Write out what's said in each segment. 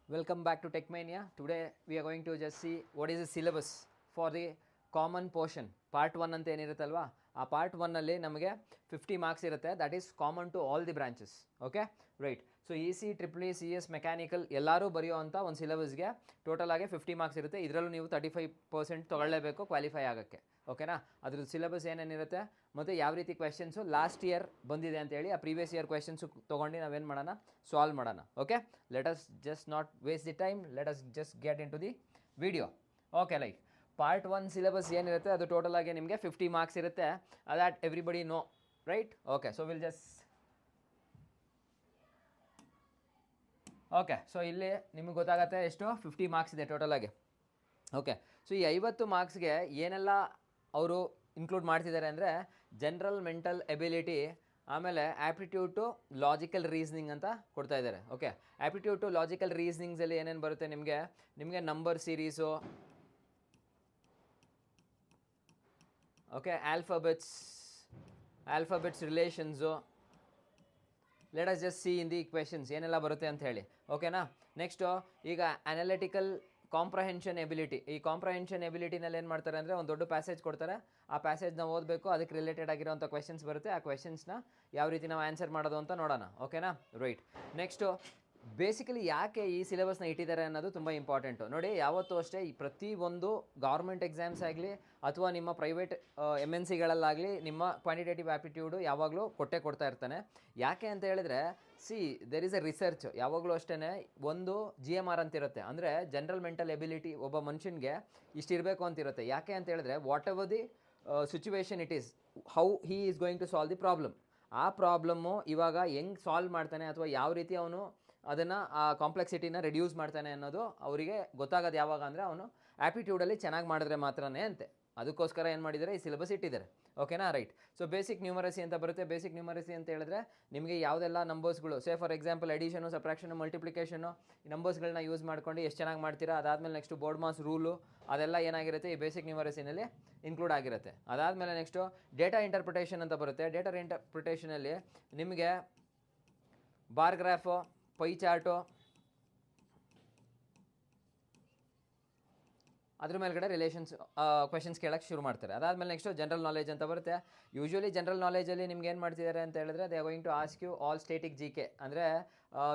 Welcome back to Techmania. Today we are going to just see what is the syllabus for the common portion part 1 ಅಂತ ಏನಿರುತ್ತಲ್ವಾ ಆ part 1ನಲ್ಲಿ ನಮಗೆ 50 marks ಇರುತ್ತೆ. That is common to all the branches. Okay right. So E C triple E C S mechanical ಎಲ್ಲರೂ ಬರೆಯುವಂಥ ಒಂದು ಸಿಲೆಬಸ್ಗೆ total ಆಗಿ 50 marks ಇರುತ್ತೆ. ಇದರಲ್ಲೂ ನೀವು 35% ತೊಗೊಳ್ಳೇಬೇಕು ಕ್ವಾಲಿಫೈ ಆಗೋಕ್ಕೆ. ಓಕೆನಾ? ಅದ್ರದ್ದು ಸಿಲೆಬಸ್ ಏನೇನಿರುತ್ತೆ ಮತ್ತು ಯಾವ ರೀತಿ ಕ್ವೆಶನ್ಸು ಲಾಸ್ಟ್ ಇಯರ್ ಬಂದಿದೆ ಅಂತೇಳಿ ಆ ಪ್ರೀವಿಯಸ್ ಇಯರ್ ಕ್ವೆಶನ್ಸು ತೊಗೊಂಡು ನಾವೇನು ಮಾಡೋಣ, ಸಾಲ್ವ್ ಮಾಡೋಣ. Okay, let us just not waste the time, let us just get in to the video. Okay, like part 1 syllabus ಏನಿರುತ್ತೆ ಅದು ಟೋಟಲ್ ಆಗಿ ನಿಮಗೆ 50 ಮಾರ್ಕ್ಸ್ ಇರುತ್ತೆ. That everybody know, right? Okay, so will just okay, so ಇಲ್ಲಿ ನಿಮಗೆ ಗೊತ್ತಾಗತ್ತೆ ಎಷ್ಟು 50 marks ಇದೆ ಟೋಟಲ್ ಆಗಿ. ಓಕೆ, ಸೊ ಈ 50 ಮಾರ್ಕ್ಸ್ಗೆ ಏನೆಲ್ಲ ಅವರು ಇನ್ಕ್ಲೂಡ್ ಮಾಡ್ತಿದ್ದಾರೆ ಅಂದರೆ ಜನರಲ್ ಮೆಂಟಲ್ ಎಬಿಲಿಟಿ, ಆಮೇಲೆ ಆ್ಯಪ್ಟಿಟ್ಯೂಡ್ ಟು ಲಾಜಿಕಲ್ ರೀಸನಿಂಗ್ ಅಂತ ಕೊಡ್ತಾ ಇದ್ದಾರೆ. ಓಕೆ, ಆ್ಯಪ್ಟಿಟ್ಯೂಡ್ ಟು ಲಾಜಿಕಲ್ ರೀಸನಿಂಗ್ಸಲ್ಲಿ ಏನೇನು ಬರುತ್ತೆ ನಿಮಗೆ number series, okay, alphabets relations. Let us just C in the questions ಏನೆಲ್ಲ ಬರುತ್ತೆ ಅಂತ ಹೇಳಿ. ಓಕೆನಾ? ನೆಕ್ಸ್ಟು ಈಗ ಅನಾಲಿಟಿಕಲ್ ಕಾಂಪ್ರಹೆನ್ಷನ್ ಎಬಿಲಿಟಿ. ಈ ಕಾಂಪ್ರಹೆನ್ಷನ್ ಎಬಿಲಿಟಿನಲ್ಲಿ ಏನು ಮಾಡ್ತಾರೆ ಅಂದರೆ ಒಂದು ದೊಡ್ಡ ಪ್ಯಾಸೇಜ್ ಕೊಡ್ತಾರೆ, ಆ ಪ್ಯಾಸೇಜ್ನ ಓದಬೇಕು, ಅದಕ್ಕೆ ರಿಲೇಟೆಡ್ ಆಗಿರೋಂಥ ಕ್ವೆಶನ್ಸ್ ಬರುತ್ತೆ. ಆ ಕ್ವೆಶನ್ಸ್ನ ಯಾವ ರೀತಿ ನಾವು ಆನ್ಸರ್ ಮಾಡೋದು ಅಂತ ನೋಡೋಣ. ಓಕೆನಾ? ರೈಟ್. ನೆಕ್ಸ್ಟು ಬೇಸಿಕಲಿ ಯಾಕೆ ಈ ಸಿಲೆಬಸ್ನ ಇಟ್ಟಿದ್ದಾರೆ ಅನ್ನೋದು ತುಂಬ ಇಂಪಾರ್ಟೆಂಟು. ನೋಡಿ, ಯಾವತ್ತೂ ಅಷ್ಟೇ ಈ ಪ್ರತಿಯೊಂದು ಗೌರ್ಮೆಂಟ್ ಎಕ್ಸಾಮ್ಸ್ ಆಗಲಿ ಅಥವಾ ನಿಮ್ಮ ಪ್ರೈವೇಟ್ ಎಮ್ ಎನ್ ಸಿಗಳಲ್ಲಾಗಲಿ ನಿಮ್ಮ ಕ್ವಾಂಟಿಟೇಟಿವ್ ಆ್ಯಪ್ಟಿಟ್ಯೂಡು ಯಾವಾಗಲೂ ಕೊಡ್ತಾ ಇರ್ತಾನೆ. ಯಾಕೆ ಅಂತ ಹೇಳಿದ್ರೆ, ದೆರ್ ಈಸ್ ಎ ರಿಸರ್ಚ್. ಯಾವಾಗಲೂ ಅಷ್ಟೇ ಒಂದು GMR ಅಂತಿರುತ್ತೆ, ಅಂದರೆ ಜನರಲ್ ಮೆಂಟಲ್ ಎಬಿಲಿಟಿ ಒಬ್ಬ ಮನುಷ್ಯನಿಗೆ ಇಷ್ಟಿರಬೇಕು ಅಂತಿರುತ್ತೆ. ಯಾಕೆ ಅಂತ ಹೇಳಿದ್ರೆ, what ever the situation it is, how he is going to solve the problem. ಆ ಪ್ರಾಬ್ಲಮ್ಮು ಇವಾಗ ಹೆಂಗೆ ಸಾಲ್ವ್ ಮಾಡ್ತಾನೆ ಅಥವಾ ಯಾವ ರೀತಿ ಅವನು ಅದನ್ನು ಆ ಕಾಂಪ್ಲೆಕ್ಸಿಟಿನ ರೆಡ್ಯೂಸ್ ಮಾಡ್ತಾನೆ ಅನ್ನೋದು ಅವರಿಗೆ ಗೊತ್ತಾಗೋದು ಯಾವಾಗ ಅಂದರೆ ಅವನು ಆ್ಯಪ್ಟಿಟ್ಯೂಡಲ್ಲಿ ಚೆನ್ನಾಗಿ ಮಾಡಿದ್ರೆ ಮಾತ್ರನೇ ಅಂತೆ. ಅದಕ್ಕೋಸ್ಕರ ಏನು ಮಾಡಿದ್ದಾರೆ, ಈ ಸಿಲೆಬಸ್ ಇಟ್ಟಿದ್ದಾರೆ. ಓಕೆನಾ? ರೈಟ್. ಸೊ ಬೇಸಿಕ್ ನ್ಯೂಮರಸಿ ಅಂತ ಬರುತ್ತೆ. ಬೇಸಿಕ್ ನ್ಯೂಮರಸಿ ಅಂತ ಹೇಳಿದ್ರೆ ನಿಮಗೆ ಯಾವುದೆಲ್ಲ ನಂಬರ್ಸ್ಗಳು, ಫಾರ್ ಎಕ್ಸಾಂಪಲ್ ಎಡಿಷನು, ಸಬ್ಟ್ರಾಕ್ಷನು, ಮಲ್ಟಿಪ್ಲಿಕೇಷನು, ಈ ನಂಬರ್ಸ್ಗಳನ್ನ ಯೂಸ್ ಮಾಡ್ಕೊಂಡು ಎಷ್ಟು ಚೆನ್ನಾಗಿ ಮಾಡ್ತೀರಾ. ಅದಾದಮೇಲೆ ನೆಕ್ಸ್ಟು ಬೋರ್ಡ್ ಮಾಸ್ ರೂಲು, ಅದೆಲ್ಲ ಏನಾಗಿರುತ್ತೆ ಈ ಬೇಸಿಕ್ ನ್ಯೂಮರಸಿನಲ್ಲಿ ಇನ್ಕ್ಲೂಡ್ ಆಗಿರುತ್ತೆ. ಅದಾದಮೇಲೆ ನೆಕ್ಸ್ಟು ಡೇಟಾ ಇಂಟರ್ಪ್ರಿಟೇಷನ್ ಅಂತ ಬರುತ್ತೆ. ಡೇಟಾ ಇಂಟರ್ಪ್ರಿಟೇಷನಲ್ಲಿ ನಿಮಗೆ ಬಾರ್ ಗ್ರಾಫು, ಪೈ ಚಾರ್ಟು, ಅದ್ರ ಮೇಲ್ಗಡೆ ರಿಲೇಷನ್ಸ್ ಕ್ವೆಶನ್ಸ್ ಕೇಳೋಕ್ಕೆ ಶುರು ಮಾಡ್ತಾರೆ. ಅದಾದಮೇಲೆ ನೆಕ್ಸ್ಟು ಜನರಲ್ ನಾಲೆಜ್ ಅಂತ ಬರುತ್ತೆ. ಯೂಶ್ವಲಿ ಜನರಲ್ ನಾಲೆಜಲ್ಲಿ ನಿಮ್ಗೆ ಏನು ಮಾಡ್ತಿದ್ದಾರೆ ಅಂತ ಹೇಳಿದ್ರೆ, they are going to ask you all static GK. ಅಂದರೆ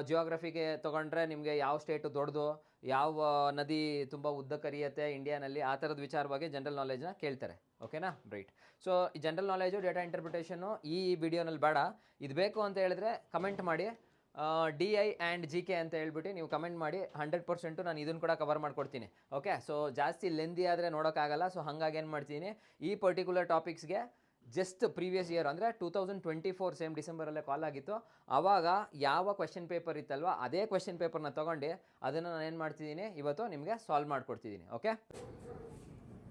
ಜಿಯೋಗ್ರಫಿಗೆ ತೊಗೊಂಡ್ರೆ ನಿಮಗೆ ಯಾವ ಸ್ಟೇಟು ದೊಡ್ಡದು, ಯಾವ ನದಿ ತುಂಬ ಉದ್ದ ಕರಿಯುತ್ತೆ ಇಂಡಿಯಾನಲ್ಲಿ, ಆ ಥರದ ವಿಚಾರವಾಗಿ ಜನರಲ್ ನಾಲೆಜ್ನ ಕೇಳ್ತಾರೆ. ಓಕೆನಾ? ರೈಟ್. ಸೊ ಈ ಜನರಲ್ ನಾಲೆಜು, ಡೇಟಾ ಇಂಟರ್ಪ್ರಿಟೇಷನು ಈ ವಿಡಿಯೋನಲ್ಲಿ ಬೇಡ. ಇದು ಬೇಕು ಅಂತ ಹೇಳಿದ್ರೆ ಕಮೆಂಟ್ ಮಾಡಿ, DI ಆ್ಯಂಡ್ GK ಅಂತ ಹೇಳ್ಬಿಟ್ಟು ನೀವು ಕಮೆಂಟ್ ಮಾಡಿ. 100% ನಾನು ಇದನ್ನು ಕೂಡ ಕವರ್ ಮಾಡ್ಕೊಡ್ತೀನಿ. ಓಕೆ, ಸೊ ಜಾಸ್ತಿ ಲೆಂದಿ ಆದರೆ ನೋಡೋಕ್ಕಾಗಲ್ಲ. ಸೊ ಹಾಗಾಗಿ ಏನು ಮಾಡ್ತೀನಿ, ಈ ಪರ್ಟಿಕ್ಯುಲರ್ ಟಾಪಿಕ್ಸ್ಗೆ ಜಸ್ಟ್ ಪ್ರೀವಿಯಸ್ ಇಯರ್ ಅಂದರೆ 2024 ಸೇಮ್ ಡಿಸೆಂಬರಲ್ಲೇ ಕಾಲ್ ಆಗಿತ್ತು. ಆವಾಗ ಯಾವ ಕ್ವೆಶನ್ ಪೇಪರ್ ಇತ್ತಲ್ವ ಅದೇ ಕ್ವೆಶನ್ ಪೇಪರ್ನ ತೊಗೊಂಡು ಅದನ್ನು ನಾನು ಏನು ಮಾಡ್ತಿದ್ದೀನಿ, ಇವತ್ತು ನಿಮಗೆ ಸಾಲ್ವ್ ಮಾಡಿಕೊಡ್ತಿದ್ದೀನಿ. Okay,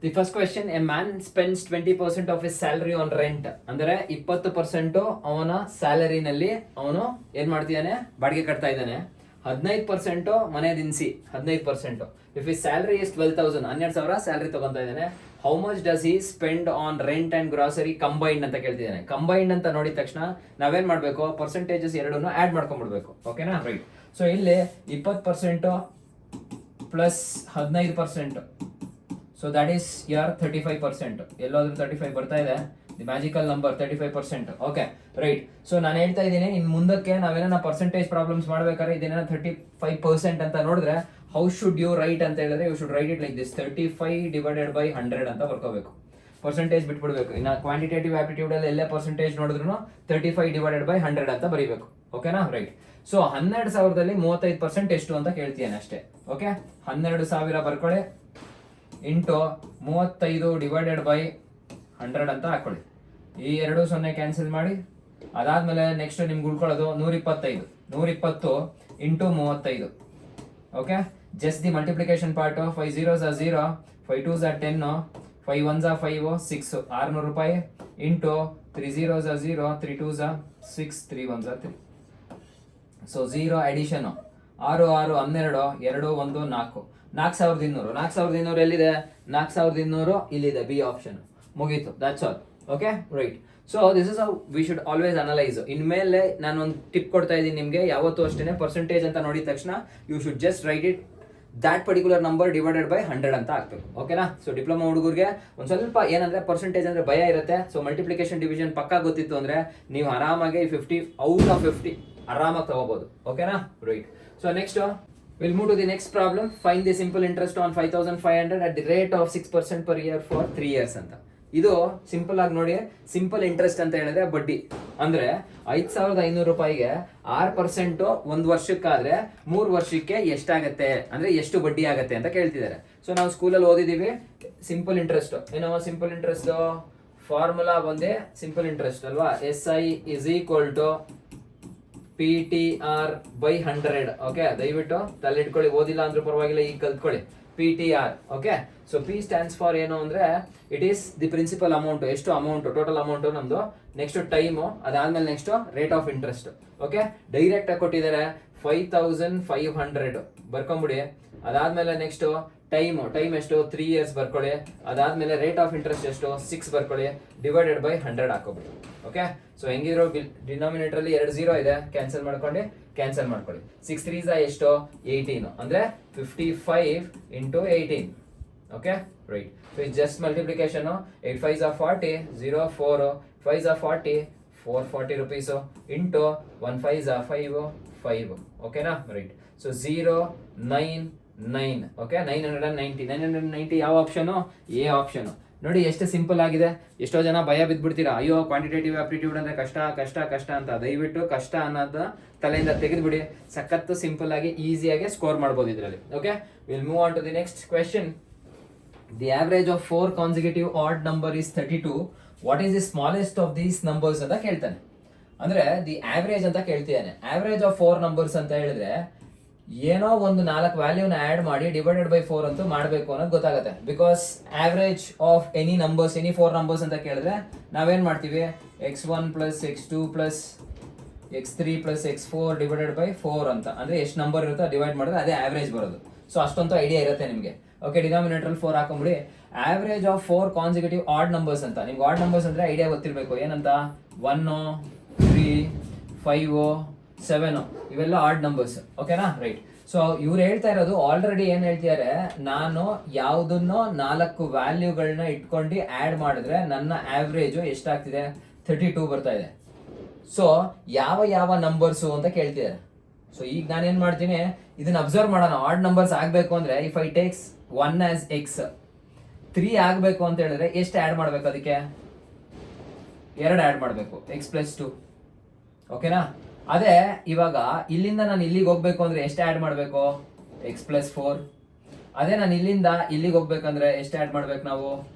the first question, a man spends 20% of his salary on rent. ಅಂದರೆ 20% ಅವನ ಸ್ಯಾಲರಿನಲ್ಲಿ ಅವನು ಏನು ಮಾಡ್ತಿದ್ದಾನೆ, ಬಾಡಿಗೆ ಕಟ್ತಾ ಇದ್ದಾನೆ. 15% ಮನೆ ದಿನಸಿ, 15%. If his salary is 12,000, 12,000 salary ತೊಗೊತಾ ಇದ್ದಾನೆ. How much does he spend on rent and grocery combined ಅಂತ ಕೇಳ್ತಿದ್ದಾನೆ. ಕಂಬೈನ್ಡ್ ಅಂತ ನೋಡಿದ ತಕ್ಷಣ ನಾವೇನು ಮಾಡಬೇಕು, ಪರ್ಸೆಂಟೇಜಸ್ ಎರಡನ್ನೂ ಆ್ಯಡ್ ಮಾಡ್ಕೊಂಡ್ಬಿಡ್ಬೇಕು. ಓಕೆನಾ? ರೈಟ್. ಸೊ ಇಲ್ಲಿ 20% ಪ್ಲಸ್ 15%, ಸೊ ದ್ಯಾಟ್ ಈಸ್ ಯರ್ 35%. ಎಲ್ಲೋದ್ರೂ 35 ಬರ್ತಾ ಇದೆ, the magical number 35%. Okay, right. So ನಾನು ಹೇಳ್ತಾ ಇದ್ದೀನಿ, ಇನ್ನು ಮುಂದಕ್ಕೆ ನಾವೇನ ಪರ್ಸೆಂಟೇಜ್ ಪ್ರಾಬ್ಲಮ್ಸ್ ಮಾಡ್ಬೇಕಾದ್ರೆ ಇದೇನ 35% ಅಂತ ನೋಡಿದ್ರೆ ಹೌ ಶುಡ್ ಯು ರೈಟ್ ಅಂತ ಹೇಳಿದ್ರೆ, you should write it like this, 35/100 ಅಂತ ಬರ್ಕೋಬೇಕು. ಪರ್ಸೆಂಟೇಜ್ ಬಿಟ್ಬಿಡ್ಬೇಕು. ಇನ್ನು ಕ್ವಾಂಟಿಟೇಟಿವ್ ಆಪ್ಟಿಟ್ಯೂಡಲ್ಲಿ ಎಲ್ಲೇ ಪರ್ಸೆಂಟೇಜ್ ನೋಡಿದ್ರು 35/100 ಅಂತ ಬರೀಬೇಕು. ಓಕೆನಾ? ರೈಟ್. ಸೊ 12,000ದಲ್ಲಿ 35% ಎಷ್ಟು ಅಂತ ಕೇಳ್ತೀಯಾನೆ ಅಷ್ಟೇ. ಓಕೆ, 12,000 ಬರ್ಕೊಳ್ಳಿ ಇಂಟು 35/100 ಅಂತ ಹಾಕೊಳ್ಳಿ. ಈ 2 0 ಕ್ಯಾನ್ಸಲ್ ಮಾಡಿ. ಅದಾದ್ಮೇಲೆ ನೆಕ್ಸ್ಟ್ ನಿಮ್ಗೆ ಉಳ್ಕೊಳ್ಳೋದು 125. 120 into 35. Okay, just the multiplication part. 5 zeros are 0, 5 2s are 10, 5 1s are 5, 6. 600 ರೂಪಾಯಿ into 3 zeros are 0, 3 2s are 6, 3 1s are 3. So 0 ಅಡಿಷನು 6 6 12, 2 1 4. 4,200. 4,200 ಎಲ್ಲಿದೆ? 4,200 ಇಲ್ಲಿದೆ, ಬಿ ಆಪ್ಷನ್. ಮುಗೀತು, that's all. Okay, right. So this is how we should always analyse. ಇನ್ಮೇಲೆ ನಾನು ಒಂದು tip ಕೊಡ್ತಾ ಇದ್ದೀನಿ ನಿಮಗೆ, ಯಾವತ್ತೂ ಅಷ್ಟೇ ಪರ್ಸೆಂಟೇಜ್ ಅಂತ ನೋಡಿದ ತಕ್ಷಣ you should just write it that particular number divided by 100 ಅಂತ ಹಾಕ್ಬೇಕು. ಓಕೆನಾ? ಸೊ ಡಿಪ್ಲೊಮಾ ಹುಡುಗರಿಗೆ ಒಂದು ಸ್ವಲ್ಪ ಏನಂದ್ರೆ ಪರ್ಸೆಂಟೇಜ್ ಅಂದ್ರೆ ಭಯ ಇರುತ್ತೆ. ಸೊ ಮಲ್ಟಿಪ್ಲಿಕೇಶನ್ ಡಿವಿಷನ್ ಪಕ್ಕ ಗೊತ್ತಿತ್ತು ಅಂದ್ರೆ ನೀವು ಆರಾಮಾಗಿ 50 ಔಟ್ ಆಫ್ 50 ಆರಾಮಾಗಿ ತಗೋಬಹುದು. ಓಕೆನಾ? Right. So next we'll move to the next problem. Find the simple interest on 5500 at the rate of 6% per year for 3 years ಅಂತ. ಇದು ಸಿಂಪಲ್ ಆಗಿ ನೋಡಿ, ಸಿಂಪಲ್ ಇಂಟ್ರೆಸ್ಟ್ ಅಂತ ಹೇಳಿದ್ರೆ ಬಡ್ಡಿ ಅಂದ್ರೆ 5500 ರೂಪಾಯಿಗೆ 6% ಒಂದು ವರ್ಷಕ್ಕಾದ್ರೆ 3 ವರ್ಷಕ್ಕೆ ಎಷ್ಟಾಗತ್ತೆ ಅಂದ್ರೆ ಎಷ್ಟು ಬಡ್ಡಿ ಆಗತ್ತೆ ಅಂತ ಕೇಳ್ತಿದ್ದಾರೆ. ಸೊ ನಾವು ಸ್ಕೂಲಲ್ಲಿ ಓದಿದೀವಿ ಸಿಂಪಲ್ ಇಂಟ್ರೆಸ್ಟ್. ಏನೋ ಸಿಂಪಲ್ ಇಂಟ್ರೆಸ್ಟ್ ಫಾರ್ಮುಲಾ ಒಂದೇ, ಸಿಂಪಲ್ ಇಂಟ್ರೆಸ್ಟ್ ಅಲ್ವಾ? SI is equal to PTR by 100. Okay, ದಯವಿಟ್ಟು ತಲೆ ಇಟ್ಕೊಳ್ಳಿ, ಓದಿಲ್ಲ ಅಂದ್ರೂ ಪರವಾಗಿಲ್ಲ, ಈಗ ಕಲ್ತ್ಕೊಳ್ಳಿ. PTR. Okay, so P stands for ಏನು ಅಂದ್ರೆ it is the principal amount. ಎಷ್ಟು ಅಮೌಂಟ್? ಟೋಟಲ್ ಅಮೌಂಟ್ ನಮ್ದು. ನೆಕ್ಸ್ಟ್ ಟೈಮು, ಅದಾದ್ಮೇಲೆ next rate of interest. Okay, direct ಆಗಿ ಕೊಟ್ಟಿದ್ದಾರೆ 5500 ಬರ್ಕೊಂಬಿಡಿ. ಅದಾದ್ಮೇಲೆ ನೆಕ್ಸ್ಟ್ ಟೈಮ್ ಎಷ್ಟು? 3 years ಬರ್ಕೊಳ್ಳಿ. ಅದಾದ್ಮೇಲೆ ರೇಟ್ ಆಫ್ ಇಂಟ್ರೆಸ್ಟ್ ಎಷ್ಟು? 6 ಬರ್ಕೊಳ್ಳಿ. ಡಿವೈಡೆಡ್ ಬೈ 100 ಹಾಕೋಬಿಡಿ. ಓಕೆ, ಸೊ ಹೆಂಗಿರೋ ಡಿನಾಮಿನೇಟರ್ ಅಲ್ಲಿ 2 0 ಇದೆ, ಕ್ಯಾನ್ಸಲ್ ಮಾಡ್ಕೊಳ್ಳಿ. 6 3s ಎಷ್ಟು? 18 ಅಂದ್ರೆ 55 into 18. Okay, right. So it's just multiplication. 8 5s are 40, 0 4, 5s are 40, 440 rupees into 1 5s are 5, 5. ಓಕೆನಾ? ರೈಟ್. ಸೊ 0 9 9. ಓಕೆ, 990 ಯಾವ ಆಪ್ಷನು? A option. ನೋಡಿ ಎಷ್ಟು ಸಿಂಪಲ್ ಆಗಿದೆ. ಎಷ್ಟೋ ಜನ ಭಯ ಬಿದ್ದ್ಬಿಡ್ತೀರಾ, ಅಯ್ಯೋ ಕ್ವಾಂಟಿಟೇಟಿವ್ ಆಪ್ಟಿಟ್ಯೂಡ್ ಅಂದ್ರೆ ಕಷ್ಟ ಕಷ್ಟ ಕಷ್ಟ ಅಂತ. ದಯವಿಟ್ಟು ಕಷ್ಟ ಅನ್ನೋದ ತಲೆಯಿಂದ ತೆಗೆದುಬಿಡಿ. ಸಖತ್ತು ಸಿಂಪಲ್ ಆಗಿ ಈಸಿಯಾಗಿ ಸ್ಕೋರ್ ಮಾಡ್ಬೋದು ಇದರಲ್ಲಿ. Okay, will move on to the next question. The average of 4 consecutive odd number is 32. What is the smallest of these numbers ಅಂತ ಕೇಳ್ತಾನೆ. ಅಂದ್ರೆ ದಿ ಆವರೇಜ್ ಅಂತ ಕೇಳ್ತಿದ್ದಾನೆ. ಆವರೇಜ್ ಆಫ್ 4 ನಂಬರ್ಸ್ ಅಂತ ಹೇಳಿದ್ರೆ ಏನೋ ಒಂದು 4 ವ್ಯಾಲ್ಯೂನ ಆಡ್ ಮಾಡಿ ಡಿವೈಡೆಡ್ ಬೈ 4 ಅಂತೂ ಮಾಡಬೇಕು ಅನ್ನೋದು ಗೊತ್ತಾಗುತ್ತೆ. Because average of any numbers, any 4 numbers ಅಂತ ಕೇಳಿದ್ರೆ ನಾವೇನ್ ಮಾಡ್ತೀವಿ? x1 plus x2 plus x3 plus x4 divided by 4 ಅಂತ. ಅಂದ್ರೆ ಎಷ್ಟು ನಂಬರ್ ಇರುತ್ತೋ ಡಿವೈಡ್ ಮಾಡಿದ್ರೆ ಅದೇ ಆವರೇಜ್ ಬರೋದು. ಸೊ ಅಷ್ಟೊಂದು ಐಡಿಯಾ ಇರುತ್ತೆ ನಿಮಗೆ. ಓಕೆ, ಡಿನಾಮಿನೇಟರ್ 4 ಹಾಕೊಂಬಿಡಿ. Average of 4 consecutive odd numbers ಅಂತ. ನಿಮ್ಗೆ ಆಡ್ ನಂಬರ್ಸ್ ಅಂದ್ರೆ ಐಡಿಯಾ ಗೊತ್ತಿರಬೇಕು. ಏನಂತ? 1 3 5 7 ಇವೆಲ್ಲ ಆಡ್ ನಂಬರ್ಸ್. ಓಕೆನಾ? ರೈಟ್. ಸೊ ಇವ್ರು ಹೇಳ್ತಾ ಇರೋದು ಆಲ್ರೆಡಿ ಏನ್ ಹೇಳ್ತಿದ್ದಾರೆ, ನಾನು ಯಾವುದನ್ನೋ 4 ವ್ಯಾಲ್ಯೂಗಳನ್ನ ಇಟ್ಕೊಂಡು ಆಡ್ ಮಾಡಿದ್ರೆ ನನ್ನ ಆವ್ರೇಜ್ ಎಷ್ಟಾಗ್ತಿದೆ? 32 ಬರ್ತಾ ಇದೆ. ಸೊ ಯಾವ ಯಾವ ನಂಬರ್ಸು ಅಂತ ಕೇಳ್ತಿದ್ದಾರೆ. ಸೊ ಈಗ ನಾನೇನ್ ಮಾಡ್ತೀನಿ, ಇದನ್ನ ಅಬ್ಸರ್ವ್ ಮಾಡೋಣ. ಆಡ್ ನಂಬರ್ಸ್ ಆಗ್ಬೇಕು ಅಂದ್ರೆ if I takes 1 as x, 3 ಆಗ್ಬೇಕು ಅಂತ ಹೇಳಿದ್ರೆ ಎಷ್ಟು ಆಡ್ ಮಾಡ್ಬೇಕು? ಅದಕ್ಕೆ 2 ಆಡ್ ಮಾಡ್ಬೇಕು, x plus 2. ಓಕೆನಾ? ಅದೇ ಇವಾಗ ಇಲ್ಲಿಂದ ನಾನು ಇಲ್ಲಿಗೆ ಹೋಗ್ಬೇಕು ಅಂದ್ರೆ ಎಷ್ಟು ಆಡ್ ಮಾಡಬೇಕು? x plus 4. ಅದೇ ನಾನು ಇಲ್ಲಿಂದ ಇಲ್ಲಿಗೆ ಹೋಗ್ಬೇಕಂದ್ರೆ ಎಷ್ಟು ಆಡ್ ಮಾಡ್ಬೇಕು ನಾವು?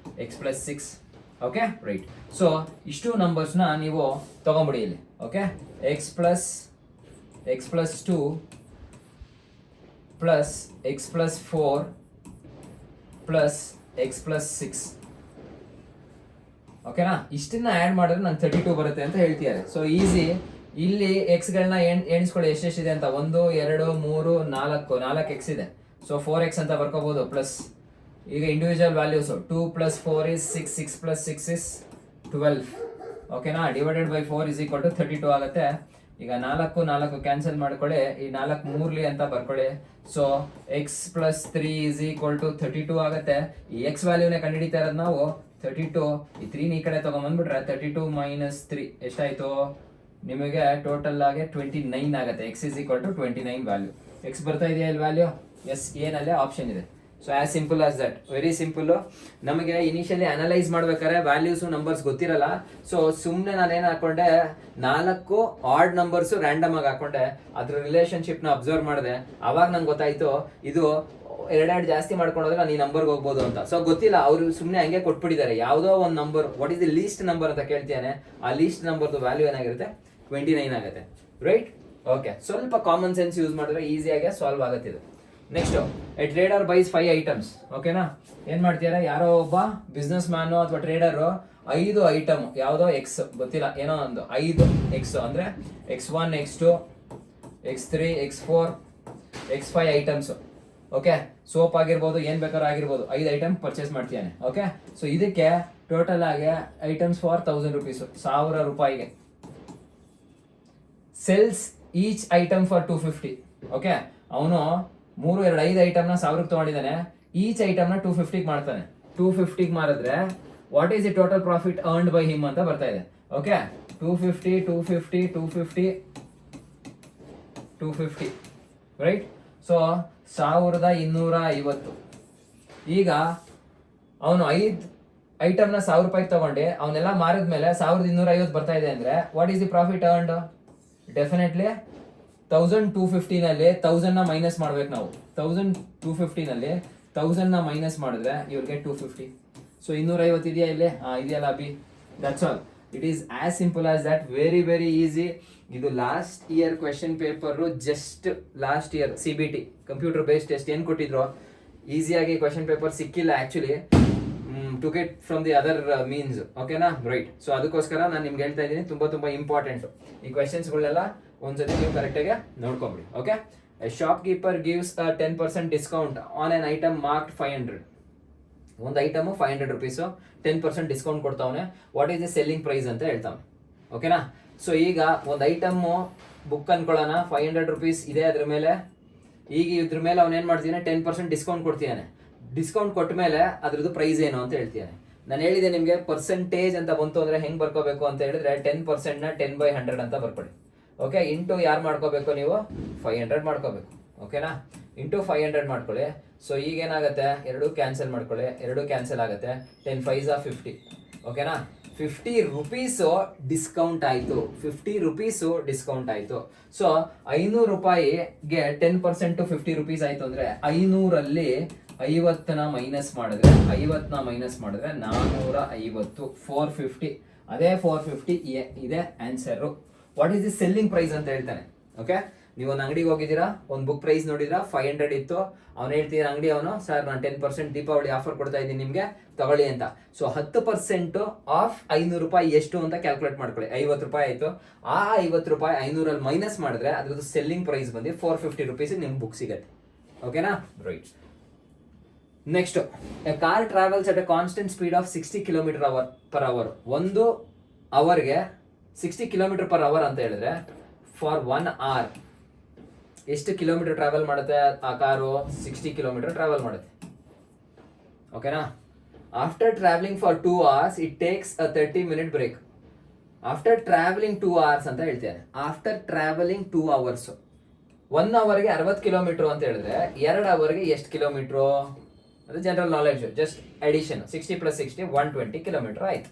x plus 6. Okay, right. So ಇಷ್ಟು ನಂಬರ್ಸ್ನ ನೀವು ತಗೊಂಬಿಡಿ ಇಲ್ಲಿ. Okay, x plus 2 plus x plus 4 plus x plus 6. ಓಕೆನಾ? ಇಷ್ಟನ್ನ ಆಡ್ ಮಾಡಿದ್ರೆ ನಂಗೆ 32 ಬರುತ್ತೆ ಅಂತ ಹೇಳ್ತಿದ್ದಾರೆ. So easy. ಇಲ್ಲಿ ಎಕ್ಸ್ ಗಳನ್ನ ಎಣಿಸ್ಕೊಳ್ಳಿ ಎಷ್ಟೆಷ್ಟಿದೆ ಅಂತ. 1 2 3 4 ಎಕ್ಸ್ ಇದೆ. ಸೊ 4x ಅಂತ ಬರ್ಕೋಬಹುದು. ಪ್ಲಸ್ ಈಗ individual values 2 plus 4 is 6, 6 plus 6 is 12. ಓಕೆನಾ? Divided by 4 is equal to 32 ಆಗುತ್ತೆ. ಈಗ 4 ಕ್ಯಾನ್ಸಲ್ ಮಾಡ್ಕೊಳ್ಳಿ. ಈ 4 3 ಅಂತ ಬರ್ಕೊಳ್ಳಿ. So x plus 3 is equal to 32 ಆಗುತ್ತೆ. ಈ x ವ್ಯಾಲ್ಯೂನೇ ಕಂಡುಹಿಡಿತಾ ಇರೋದು ನಾವು 32. ಈ 3 ಈ ಕಡೆ ತಗೊಂಡ್ಬಂದ್ಬಿಟ್ರೆ 32 minus 3 ಎಷ್ಟಾಯ್ತು? ನಿಮಗೆ ಟೋಟಲ್ ಆಗಿ 29 ಆಗುತ್ತೆ. x is equal to 29 value. x ಬರ್ತಾ ಇದೆಯಾ ಇಲ್ಲಿ ವ್ಯಾಲ್ಯೂ? ಎಸ್, ಏನಲ್ಲೇ ಆಪ್ಷನ್ ಇದೆ. So as simple as that. Very simple. ನಮಗೆ ಇನಿಷಿಯಲಿ ಅನಲೈಸ್ ಮಾಡ್ಬೇಕಾದ್ರೆ ವ್ಯಾಲ್ಯೂಸ್ ನಂಬರ್ಸ್ ಗೊತ್ತಿರಲ್ಲ. ಸೊ ಸುಮ್ಮನೆ ನಾನೇನು ಹಾಕೊಂಡೆ, 4 ಆಡ್ ನಂಬರ್ಸ್ ರ್ಯಾಂಡಮ್ ಆಗಿ ಹಾಕೊಂಡೆ. ಅದ್ರ ರಿಲೇಶನ್ಶಿಪ್ ನ ಅಬ್ಸರ್ವ್ ಮಾಡಿದೆ. ಅವಾಗ ನಂಗೆ ಗೊತ್ತಾಯ್ತು ಇದು 2 ಜಾಸ್ತಿ ಮಾಡ್ಕೊಂಡ್ರೆ ನಾನು ಈ ನಂಬರ್ಗೆ ಹೋಗ್ಬೋದು ಅಂತ. ಸೊ ಗೊತ್ತಿಲ್ಲ, ಅವರು ಸುಮ್ಮನೆ ಹಂಗೆ ಕೊಟ್ಬಿಟ್ಟಿದ್ದಾರೆ. ಯಾವುದೋ ಒಂದು number, what is the least number ಅಂತ ಕೇಳ್ತೇನೆ. ಆ ಲೀಸ್ಟ್ ನಂಬರ್ದು ವ್ಯಾಲ್ಯೂ ಏನಾಗಿರುತ್ತೆ? 29 ಆಗುತ್ತೆ. ರೈಟ್? ಓಕೆ, ಸ್ವಲ್ಪ ಕಾಮನ್ ಸೆನ್ಸ್ ಯೂಸ್ ಮಾಡಿದ್ರೆ ಈಸಿಯಾಗಿ ಸಾಲ್ವ್ ಆಗುತ್ತೆ ಇದು. Next, A trader byes 5 items. ಓಕೆನಾ? ಏನ್ ಮಾಡ್ತೀರಾ? ಯಾರೋ ಒಬ್ಬ ಬಿಸ್ನೆಸ್ ಮ್ಯಾನು ಅಥವಾ ಟ್ರೇಡರು 5 ಐಟಮ್, ಯಾವುದೋ ಎಕ್ಸ್ ಗೊತ್ತಿಲ್ಲ, ಏನೋ ಒಂದು 5 ಎಕ್ಸ್ ಅಂದ್ರೆ x1 x2 x3 x4 x5 items. Okay, soap ಆಗಿರ್ಬೋದು, ಏನ್ ಬೇಕಾದ್ರೂ ಆಗಿರ್ಬೋದು, 5 ಐಟಮ್ ಪರ್ಚೇಸ್ ಮಾಡ್ತೀಯಾನೆ. ಓಕೆ, ಸೊ ಇದಕ್ಕೆ ಟೋಟಲ್ ಆಗಿ ಐಟಮ್ಸ್ ಫಾರ್ 1000 rupees, 1000 ರೂಪಾಯಿಗೆ. Cells each item for 250. Okay, ಅವನು 3, 2, 5 ಐಟಮ್ನ 1000ಕ್ಕೆ ತಗೊಂಡಿದ್ದಾನೆ. ಈಚ್ ಐಟಮ್ನ 250ಗೆ ಮಾಡ್ತಾನೆ. 250ಗೆ ಮಾರಿದ್ರೆ what is the total profit earned by him ಅಂತ ಬರ್ತಾ ಇದೆ. Okay, 250, 250, 250, 250, right. ಸೊ 1250. ಈಗ ಅವನು 5 ಐಟಮ್ನ 1000 ರೂಪಾಯಿಗೆ ತಗೊಂಡು ಅವನ್ನೆಲ್ಲ ಮಾರಿದ್ಮೇಲೆ 1250 ಬರ್ತಾ ಇದೆ ಅಂದ್ರೆ what is the profit earned? Definitely 1250ನಲ್ಲಿ 1000ನ ಮೈನಸ್ ಮಾಡ್ಬೇಕು ನಾವು. 1250ನಲ್ಲಿ 1000ನ ಮೈನಸ್ ಮಾಡಿದ್ರೆ ಯು ವಿಲ್ ಗೆಟ್ 250. ಸೊ 250 ಇದೆಯಾ ಇಲ್ಲಿ? ಇದೆಯಲ್ಲ ಅಭಿ. That's all. It is as simple as that. Very very easy. ಇದು last year question paper. Just last year CBT computer based test ಏನು ಕೊಟ್ಟಿದ್ರು, ಈಸಿಯಾಗಿ ಕ್ವೆಶನ್ ಪೇಪರ್ ಸಿಕ್ಕಿಲ್ಲ actually, to get from the other means. ಓಕೆನಾ, right. So ಅದಕ್ಕೋಸ್ಕರ ನಾನು ನಿಮ್ಗೆ ಹೇಳ್ತಾ ಇದ್ದೀನಿ, ತುಂಬಾ ಇಂಪಾರ್ಟೆಂಟ್ ಈ ಕ್ವೆಶನ್ಸ್ಗಳನ್ನೆಲ್ಲ ಒಂದ್ಸತಿ ನೀವು ಕರೆಕ್ಟಾಗಿ ನೋಡ್ಕೊಂಬಿಡಿ. Okay, shop keeper gives 10% discount on an item marked 500. ಒಂದು ಐಟಮು 500 rupees, 10% ಡಿಸ್ಕೌಂಟ್ ಕೊಡ್ತಾವನೆ. What is the selling price ಅಂತ ಹೇಳ್ತಾವೆ. ಓಕೆನಾ, ಸೊ ಈಗ ಒಂದು ಐಟಮ್ಮು ಬುಕ್ ಅನ್ಕೊಳ್ಳೋಣ, 500 rupees ಇದೆ ಅದ್ರ ಮೇಲೆ. ಈಗ ಇದ್ರ ಮೇಲೆ ಅವನೇನು ಮಾಡ್ತಿದ್ದಾನೆ, 10% ಡಿಸ್ಕೌಂಟ್ ಕೊಡ್ತಿದ್ದಾನೆ. ಡಿಸ್ಕೌಂಟ್ ಕೊಟ್ಟ ಮೇಲೆ ಅದ್ರದ್ದು ಪ್ರೈಸ್ ಏನು ಅಂತ ಹೇಳ್ತಿದ್ದಾನೆ. ನಾನು ಹೇಳಿದೆ ನಿಮಗೆ ಪರ್ಸೆಂಟೇಜ್ ಅಂತ ಬಂತು ಅಂದರೆ ಹೆಂಗೆ ಬರ್ಕೋಬೇಕು ಅಂತ ಹೇಳಿದ್ರೆ 10%ನ 10/100 ಅಂತ ಬರ್ಕೊಳ್ಳಿ. ಓಕೆ, ಇಂಟು ಯಾರು ಮಾಡ್ಕೋಬೇಕು ನೀವು? 500 ಮಾಡ್ಕೋಬೇಕು. ಓಕೆನಾ, ಇಂಟು 500 ಮಾಡ್ಕೊಳ್ಳಿ. ಸೊ ಈಗೇನಾಗುತ್ತೆ, 2 ಕ್ಯಾನ್ಸಲ್ ಮಾಡ್ಕೊಳ್ಳಿ, 2 ಕ್ಯಾನ್ಸಲ್ ಆಗುತ್ತೆ. 10 5s 50. ಓಕೆನಾ, 50 rupees ಡಿಸ್ಕೌಂಟ್ ಆಯಿತು. 50 rupees ಡಿಸ್ಕೌಂಟ್ ಆಯಿತು. ಸೊ 500 ರೂಪಾಯಿಗೆ 10% 50 rupees ಆಯಿತು ಅಂದರೆ 500ರಲ್ಲಿ 50ನ ಮೈನಸ್ ಮಾಡಿದ್ರೆ 450, 450. ಅದೇ 450 ಇದೆ answer. What is the selling price ಅಂತ ಹೇಳ್ತಾನೆ. ಓಕೆ, ನೀವು ಒಂದು ಅಂಗಡಿಗೆ ಹೋಗಿದ್ದೀರಾ, ಒಂದು ಬುಕ್ ಪ್ರೈಸ್ ನೋಡಿದ್ರಾ, 500 ಇತ್ತು. ಅವ್ನು ಹೇಳ್ತಿದ್ದೀರ ಅಂಗಡಿ ಅವನು, ಸರ್ ನಾನು 10% ದೀಪಾವಳಿ ಆಫರ್ ಕೊಡ್ತಾ ಇದ್ದೀನಿ ನಿಮಗೆ, ತಗೊಳ್ಳಿ ಅಂತ. ಸೊ 10% ಆಫ್ 500 ರೂಪಾಯಿ ಎಷ್ಟು ಅಂತ ಕ್ಯಾಲ್ಕುಲೇಟ್ ಮಾಡ್ಕೊಳ್ಳಿ. 50 ರೂಪಾಯಿ ಆಯಿತು. ಆ 50 ರೂಪಾಯಿ 500ರಲ್ಲಿ ಮೈನಸ್ ಮಾಡಿದ್ರೆ ಅದ್ರದ್ದು ಸೆಲ್ಲಿಂಗ್ ಪ್ರೈಸ್ ಬಂದು 450 rupees ನಿಮ್ಗೆ ಬುಕ್ ಸಿಗುತ್ತೆ. ಓಕೆನಾ, right. Next, a car travels at a constant speed of 60 km/h. ಒಂದು ಅವರ್ಗೆ 60 km/h ಅಂತ ಹೇಳಿದ್ರೆ ಫಾರ್ 1 hour ಎಷ್ಟು ಕಿಲೋಮೀಟರ್ ಟ್ರಾವೆಲ್ ಮಾಡುತ್ತೆ ಆ ಕಾರು? 60 km ಟ್ರಾವೆಲ್ ಮಾಡುತ್ತೆ. ಓಕೆನಾ, after travelling for 2 hours it takes a 30-minute break. After travelling 2 hours ಅಂತ ಹೇಳ್ತೇನೆ. ಆಫ್ಟರ್ ಟ್ರಾವೆಲಿಂಗ್ 2 hours, 1 hourಗೆ 60 km ಅಂತ ಹೇಳಿದ್ರೆ 2 hourಗೆ ಎಷ್ಟು ಕಿಲೋಮೀಟ್ರು? ಅದು general knowledge, just addition. 60 + 60 120 km ಆಯ್ತು.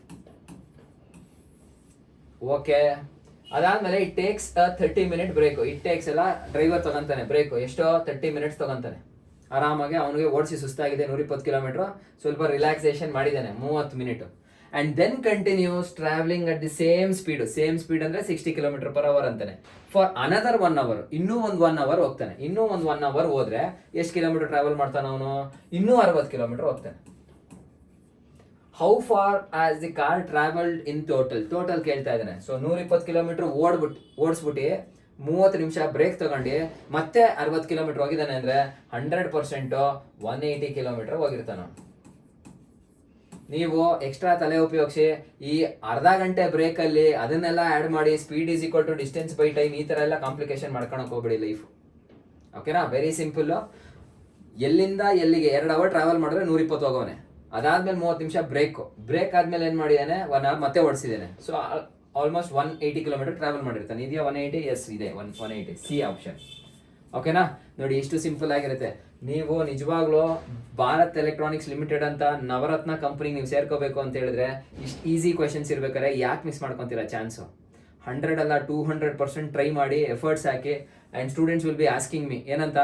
ಓಕೆ, ಅದಾದ್ಮೇಲೆ it takes a 30-minute break. It takes ಎಲ್ಲ ಡ್ರೈವರ್ ತಗೊಂತಾನೆ ಬ್ರೇಕ್. ಎಷ್ಟೋ 30 minutes ತಗೊಂತಾನೆ. ಆರಾಮಾಗಿ ಅವನಿಗೆ ಓಡಿಸಿ ಸುಸ್ತಾಗಿದೆ, 120 km, ಸ್ವಲ್ಪ ರಿಲ್ಯಾಕ್ಸೇಷನ್ ಮಾಡಿದ್ದಾನೆ 30 minutes. And then continues travelling at the same speed ಅಂದ್ರೆ 60 km/h ಅಂತಾನೆ. ಫಾರ್ ಅನದರ್ 1 hour, ಇನ್ನೂ ಒಂದು 1 hour ಹೋಗ್ತಾನೆ. ಇನ್ನೂ ಒಂದು 1 hour ಹೋದ್ರೆ ಎಷ್ಟು ಕಿಲೋಮೀಟರ್ ಟ್ರಾವೆಲ್ ಮಾಡ್ತಾನೆ ಅವನು? ಇನ್ನೂ 60 km ಹೋಗ್ತಾನೆ. How far as the car travelled in total ಕೇಳ್ತಾ ಇದ್ದಾನೆ. ಸೊ 120 km ಓಡಿಸ್ಬಿಟ್ಟು 30 ನಿಮಿಷ ಬ್ರೇಕ್ ತಗೊಂಡು ಮತ್ತೆ 60 km ಹೋಗಿದ್ದಾನೆ ಅಂದ್ರೆ 100% 180 km ಹೋಗಿರ್ತಾನೆ. ನೀವು ಎಕ್ಸ್ಟ್ರಾ ತಲೆ ಉಪಯೋಗಿಸಿ ಈ ಅರ್ಧ ಗಂಟೆ ಬ್ರೇಕಲ್ಲಿ ಅದನ್ನೆಲ್ಲ ಆ್ಯಡ್ ಮಾಡಿ speed is equal to distance by time, ಈ ಥರ ಎಲ್ಲ ಕಾಂಪ್ಲಿಕೇಶನ್ ಮಾಡ್ಕೊಳಕ್ಕೆ ಹೋಗ್ಬೇಡಿ ಲೈಫ್. ಓಕೆನಾ, ವೆರಿ ಸಿಂಪಲ್ಲು. ಎಲ್ಲಿಂದ ಎಲ್ಲಿಗೆ 2 hour ಟ್ರಾವೆಲ್ ಮಾಡಿದ್ರೆ 120 ಹೋಗೋನೆ. ಅದಾದ್ಮೇಲೆ 30 ನಿಮಿಷ ಬ್ರೇಕ್ ಆದ್ಮೇಲೆ ಏನು ಮಾಡಿದ್ದಾನೆ, 1 hour ಮತ್ತೆ ಓಡಿಸಿದ್ದಾನೆ. ಸೊ ಆಲ್ಮೋಸ್ಟ್ 180 km ಟ್ರಾವೆಲ್ ಮಾಡಿರ್ತಾನೆ. ಇದೆಯಾ 180? ಎಸ್ ಇದೆ, 180. C option. ಓಕೆನಾ, ನೋಡಿ ಎಷ್ಟು ಸಿಂಪಲ್ ಆಗಿರುತ್ತೆ. ನೀವು ನಿಜವಾಗ್ಲೂ ಭಾರತ್ ಎಲೆಕ್ಟ್ರಾನಿಕ್ಸ್ ಲಿಮಿಟೆಡ್ ಅಂತ ನವರತ್ನ ಕಂಪ್ನಿಗೆ ನೀವು ಸೇರ್ಕೋಬೇಕು ಅಂತ ಹೇಳಿದ್ರೆ ಇಷ್ಟು ಈಸಿ ಕ್ವೆಶನ್ಸ್ ಇರ್ಬೇಕಾದ್ರೆ ಯಾಕೆ ಮಿಸ್ ಮಾಡ್ಕೊತೀರಾ ಚಾನ್ಸು? 100 ಅಲ್ಲ 200% ಟ್ರೈ ಮಾಡಿ, efforts hockey. And students will be asking me ಏನಂತ,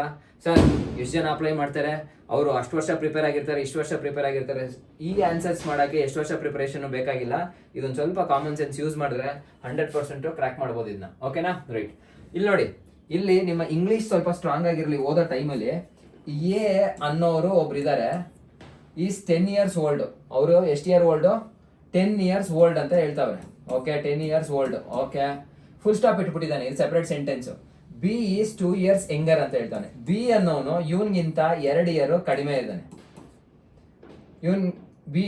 ಸರ್ ಎಷ್ಟು ಜನ ಅಪ್ಲೈ ಮಾಡ್ತಾರೆ, ಅವರು ಅಷ್ಟು ವರ್ಷ ಪ್ರಿಪೇರ್ ಆಗಿರ್ತಾರೆ, ಇಷ್ಟು ವರ್ಷ ಪ್ರಿಪೇರ್ ಆಗಿರ್ತಾರೆ. ಈ ಆನ್ಸರ್ಸ್ ಮಾಡೋಕ್ಕೆ ಎಷ್ಟು ವರ್ಷ ಪ್ರಿಪರೇಷನ್ ಬೇಕಾಗಿಲ್ಲ. ಇದೊಂದು ಸ್ವಲ್ಪ ಕಾಮನ್ ಸೆನ್ಸ್ ಯೂಸ್ ಮಾಡಿದ್ರೆ 100% ಕ್ರ್ಯಾಕ್ ಮಾಡ್ಬೋದು ಇದನ್ನ. ಓಕೆನಾ, ರೈಟ್. ಇಲ್ಲಿ ನೋಡಿ, ಇಲ್ಲಿ ನಿಮ್ಮ ಇಂಗ್ಲೀಷ್ ಸ್ವಲ್ಪ ಸ್ಟ್ರಾಂಗ್ ಆಗಿರಲಿ ಓದೋ ಟೈಮಲ್ಲಿ. ಎ ಅನ್ನೋರು ಒಬ್ರು ಇದ್ದಾರೆ, ಈಸ್ 10 years ಓಲ್ಡ್. ಅವರು ಎಷ್ಟು ಇಯರ್ ಓಲ್ಡು? 10 years ಓಲ್ಡ್ ಅಂತ ಹೇಳ್ತಾವ್ರೆ. Okay, 10 years old. Okay, full stop ಇಟ್ಬಿಟ್ಟಿದ್ದಾನೆ, ಇದು separate sentence. B is 2 years younger ಅಂತ ಹೇಳ್ತಾನೆ. ಬಿ ಅನ್ನೋನು ಇವನ್ಗಿಂತ 2 year ಕಡಿಮೆ ಇದ್ದಾನೆ. ಇವನ್ ಬಿ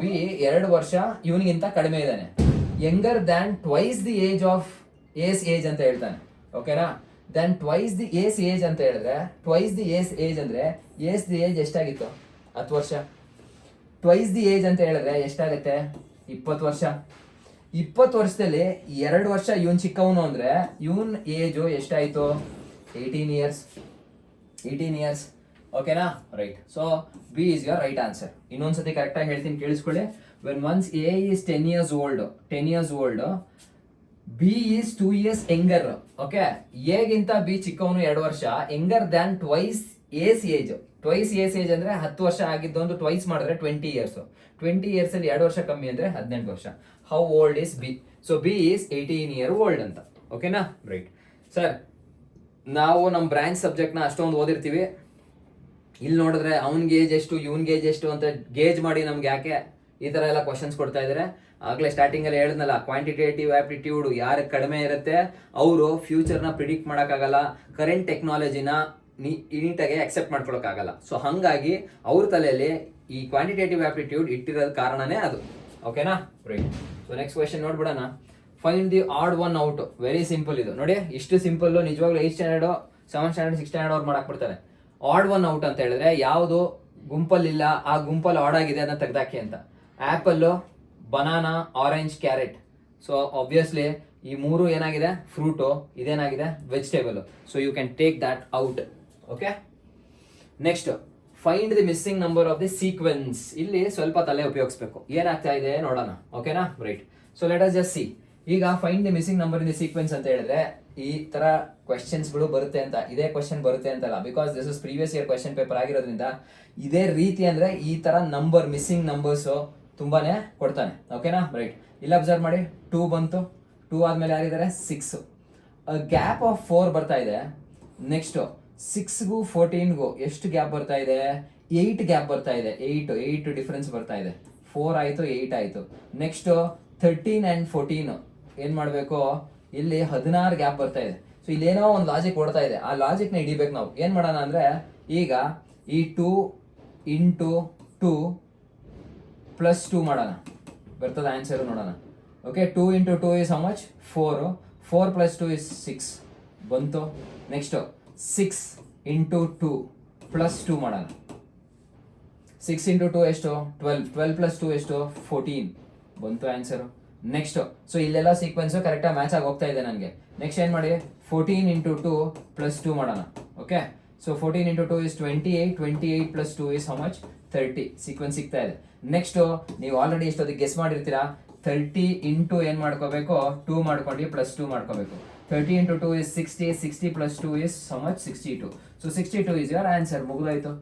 ಬಿ 2 ವರ್ಷ ಇವನಿಗಿಂತ ಕಡಿಮೆ ಇದ್ದಾನೆ. Younger than twice the age of A's age ಅಂತ ಹೇಳ್ತಾನೆ. ಓಕೆನಾ? Then twice the A's age ಅಂತ ಹೇಳಿದ್ರೆ, ಟ್ವೈಸ್ ದಿ ಏಸ್ ಏಜ್ ಅಂದ್ರೆ ಏಸ್ ದಿ ಏಜ್ ಎಷ್ಟಾಗಿತ್ತು? 10 ವರ್ಷ. ಟ್ವೈಸ್ ದಿ ಏಜ್ ಅಂತ ಹೇಳಿದ್ರೆ ಎಷ್ಟಾಗುತ್ತೆ? 20 ವರ್ಷ. 20 ವರ್ಷದಲ್ಲಿ 2 ವರ್ಷ ಇವನ್ ಚಿಕ್ಕವನು ಅಂದ್ರೆ ಇವನ್ ಏಜು ಎಷ್ಟಾಯ್ತು? 18 ಇಯರ್ಸ್. 18 ಇಯರ್ಸ್. ಓಕೆನಾ? Right. So B is your right answer. ಇನ್ನೊಂದ್ಸತಿ ಕರೆಕ್ಟಾಗಿ ಹೇಳ್ತೀನಿ, ಕೇಳಿಸ್ಕೊಳ್ಳಿ. When once A is 10 years old, 10 years old, B is 2 years younger. Okay, ಎಗಿಂತ ಬಿ ಚಿಕ್ಕವನು 2 ವರ್ಷ, younger than twice A's age. Twice A's age ಅಂದ್ರೆ 10 ವರ್ಷ ಆಗಿದ್ದೊಂದು ಟ್ವೈಸ್ ಮಾಡಿದ್ರೆ 20 years. 20 years ಅಲ್ಲಿ 2 ವರ್ಷ ಕಮ್ಮಿ ಅಂದ್ರೆ 18 ವರ್ಷ. How old is B? So B is 18 years old ಅಂತ. ಓಕೆನಾ? ರೈಟ್. ಸರ್, ನಾವು ನಮ್ಮ ಬ್ರಾಂಚ್ ಸಬ್ಜೆಕ್ಟ್ನ ಅಷ್ಟೊಂದು ಓದಿರ್ತೀವಿ, ಇಲ್ಲಿ ನೋಡಿದ್ರೆ ಅವ್ನಿಗೆ ಏಜ್ ಎಷ್ಟು, ಇವ್ನಿಗೆ ಏಜ್ ಎಷ್ಟು ಅಂತ ಗೇಜ್ ಮಾಡಿ ನಮ್ಗೆ ಯಾಕೆ ಈ ಥರ ಎಲ್ಲ ಕ್ವಶನ್ಸ್ ಕೊಡ್ತಾ ಇದ್ದಾರೆ? ಆಗಲೇ ಸ್ಟಾರ್ಟಿಂಗಲ್ಲಿ ಹೇಳಿದ್ನಲ್ಲ, ಕ್ವಾಂಟಿಟೇಟಿವ್ ಆಪ್ಟಿಟ್ಯೂಡ್ ಯಾರು ಕಡಿಮೆ ಇರುತ್ತೆ ಅವರು ಫ್ಯೂಚರ್ನ ಪ್ರಿಡಿಕ್ಟ್ ಮಾಡೋಕ್ಕಾಗಲ್ಲ, ಕರೆಂಟ್ ಟೆಕ್ನಾಲಜಿನ ನೀಟಾಗಿ ಅಕ್ಸೆಪ್ಟ್ ಮಾಡ್ಕೊಳಕ್ಕಾಗಲ್ಲ. ಸೊ ಹಾಗಾಗಿ ಅವ್ರ ತಲೆಯಲ್ಲಿ ಈ ಕ್ವಾಂಟಿಟೇಟಿವ್ ಆಪ್ಟಿಟ್ಯೂಡ್ ಇಟ್ಟಿರೋದು ಕಾರಣನೇ ಅದು. ಓಕೆನಾ? ರೈಟ್. ಸೊ ನೆಕ್ಸ್ಟ್ ಕ್ವೆಶನ್ ನೋಡ್ಬಿಡೋಣ. Find the odd one out. Very simple ಇದು. ನೋಡಿ, ಇಷ್ಟು ಸಿಂಪಲ್ಲು ನಿಜವಾಗ್ಲೂ 8th standard, 7th standard, 6th standard ಅವ್ರು ಮಾಡಕ್ ಬಿಡ್ತಾರೆ. ಆಡ್ ಒನ್ ಔಟ್ ಅಂತ ಹೇಳಿದ್ರೆ ಯಾವುದು ಗುಂಪಲ್ಲಿಲ್ಲ, ಆ ಗುಂಪಲ್ಲಿ ಆಡ್ ಆಗಿದೆ ಅದನ್ನ ತೆಗ್ದಾಕಿ ಅಂತ. Apple, banana, orange, carrot. So obviously ಈ 3 ಏನಾಗಿದೆ? ಫ್ರೂಟು. ಇದೇನಾಗಿದೆ? Vegetable. So you can take that out. Okay, next find the missing number of the sequence. ಇಲ್ಲಿ ಸ್ವಲ್ಪ ತಲೆ ಉಪಯೋಗಿಸ್ಬೇಕು, ಏನಾಗ್ತಾ ಇದೆ ನೋಡೋಣ. ಓಕೆನಾ? Right. So let us just see. ಈಗ find the missing number in the sequence ಅಂತ ಹೇಳಿದ್ರೆ ಈ ತರ ಕ್ವೆಶನ್ಸ್ಗಳು ಬರುತ್ತೆ ಅಂತ, ಇದೇ ಕ್ವೆಶನ್ ಬರುತ್ತೆ ಅಂತಲ್ಲ, because this is previous year question paper ಆಗಿರೋದ್ರಿಂದ ಇದೇ ರೀತಿ ಅಂದ್ರೆ ಈ ತರ ನಂಬರ್, ಮಿಸ್ಸಿಂಗ್ ನಂಬರ್ಸ್ ತುಂಬಾನೇ ಕೊಡ್ತಾನೆ. ಓಕೆನಾ? ರೈಟ್. ಇಲ್ಲಿ ಅಬ್ಸರ್ವ್ ಮಾಡಿ, 2 ಬಂತು. 2 ಆದ್ಮೇಲೆ ಯಾರಿದ್ದಾರೆ? 6. ಗ್ಯಾಪ್ ಆಫ್ 4 ಬರ್ತಾ ಇದೆ. ನೆಕ್ಸ್ಟ್ 6ಗೂ 14ಗೂ ಎಷ್ಟು ಗ್ಯಾಪ್ ಬರ್ತಾ ಇದೆ? 8 ಗ್ಯಾಪ್ ಬರ್ತಾ ಇದೆ. 8 ಡಿಫ್ರೆನ್ಸ್ ಬರ್ತಾ ಇದೆ. 4 ಆಯ್ತು, 8 ಆಯ್ತು. ನೆಕ್ಸ್ಟ್ 13 and 14 ಏನ್ ಮಾಡ್ಬೇಕು? ಇಲ್ಲಿ 16 ಗ್ಯಾಪ್ ಬರ್ತಾ ಇದೆ. ಸೊ ಇಲ್ಲೇನೋ ಒಂದು ಲಾಜಿಕ್ ಓಡ್ತಾ ಇದೆ, ಆ ಲಾಜಿಕ್ನ ಹಿಡಿಬೇಕು ನಾವು. ಏನ್ ಮಾಡೋಣ ಅಂದ್ರೆ, ಈಗ ಈ 2 into 2 plus 2 ಮಾಡೋಣ, ಬರ್ತದ ಆನ್ಸರ್ ನೋಡೋಣ. Okay, 2 into 2 is how much? 4. 4 plus 2 is 6 ಬಂತು. ನೆಕ್ಸ್ಟ್ 6 into 2 plus 2 ಮಾಡೋಣ. 6 into 2 ಎಷ್ಟು? 12. 12 plus 2 ಎಷ್ಟು? 14 ಬಂತು ಆನ್ಸರು. ನೆಕ್ಸ್ಟ್, ಸೊ ಇಲ್ಲೆಲ್ಲ ಸೀಕ್ವೆನ್ಸ್ ಕರೆಕ್ಟಾಗಿ ಮ್ಯಾಚ್ ಆಗಿ ಹೋಗ್ತಾ ಇದೆ ನನಗೆ. ನೆಕ್ಸ್ಟ್ ಏನು ಮಾಡಿ? 14 into 2 plus 2 ಮಾಡೋಣ. Okay, so 14 into 2 is 28. 28 plus 2 is how much? 30. Sequence ಸಿಗ್ತಾ ಇದೆ. ನೆಕ್ಸ್ಟ್, ನೀವು ಆಲ್ರೆಡಿ ಇಷ್ಟೊತ್ತಿಗೆ ಗೆಸ್ ಮಾಡಿರ್ತೀರಾ. 30 into ಏನು ಮಾಡ್ಕೋಬೇಕು? 2 ಮಾಡ್ಕೊಂಡು ಪ್ಲಸ್ 2 ಮಾಡ್ಕೋಬೇಕು. 30 into 2 is 60. 60 plus 2 is how much? 62. So 62 is your answer. ಮುಗಿದಾಯ್ತು.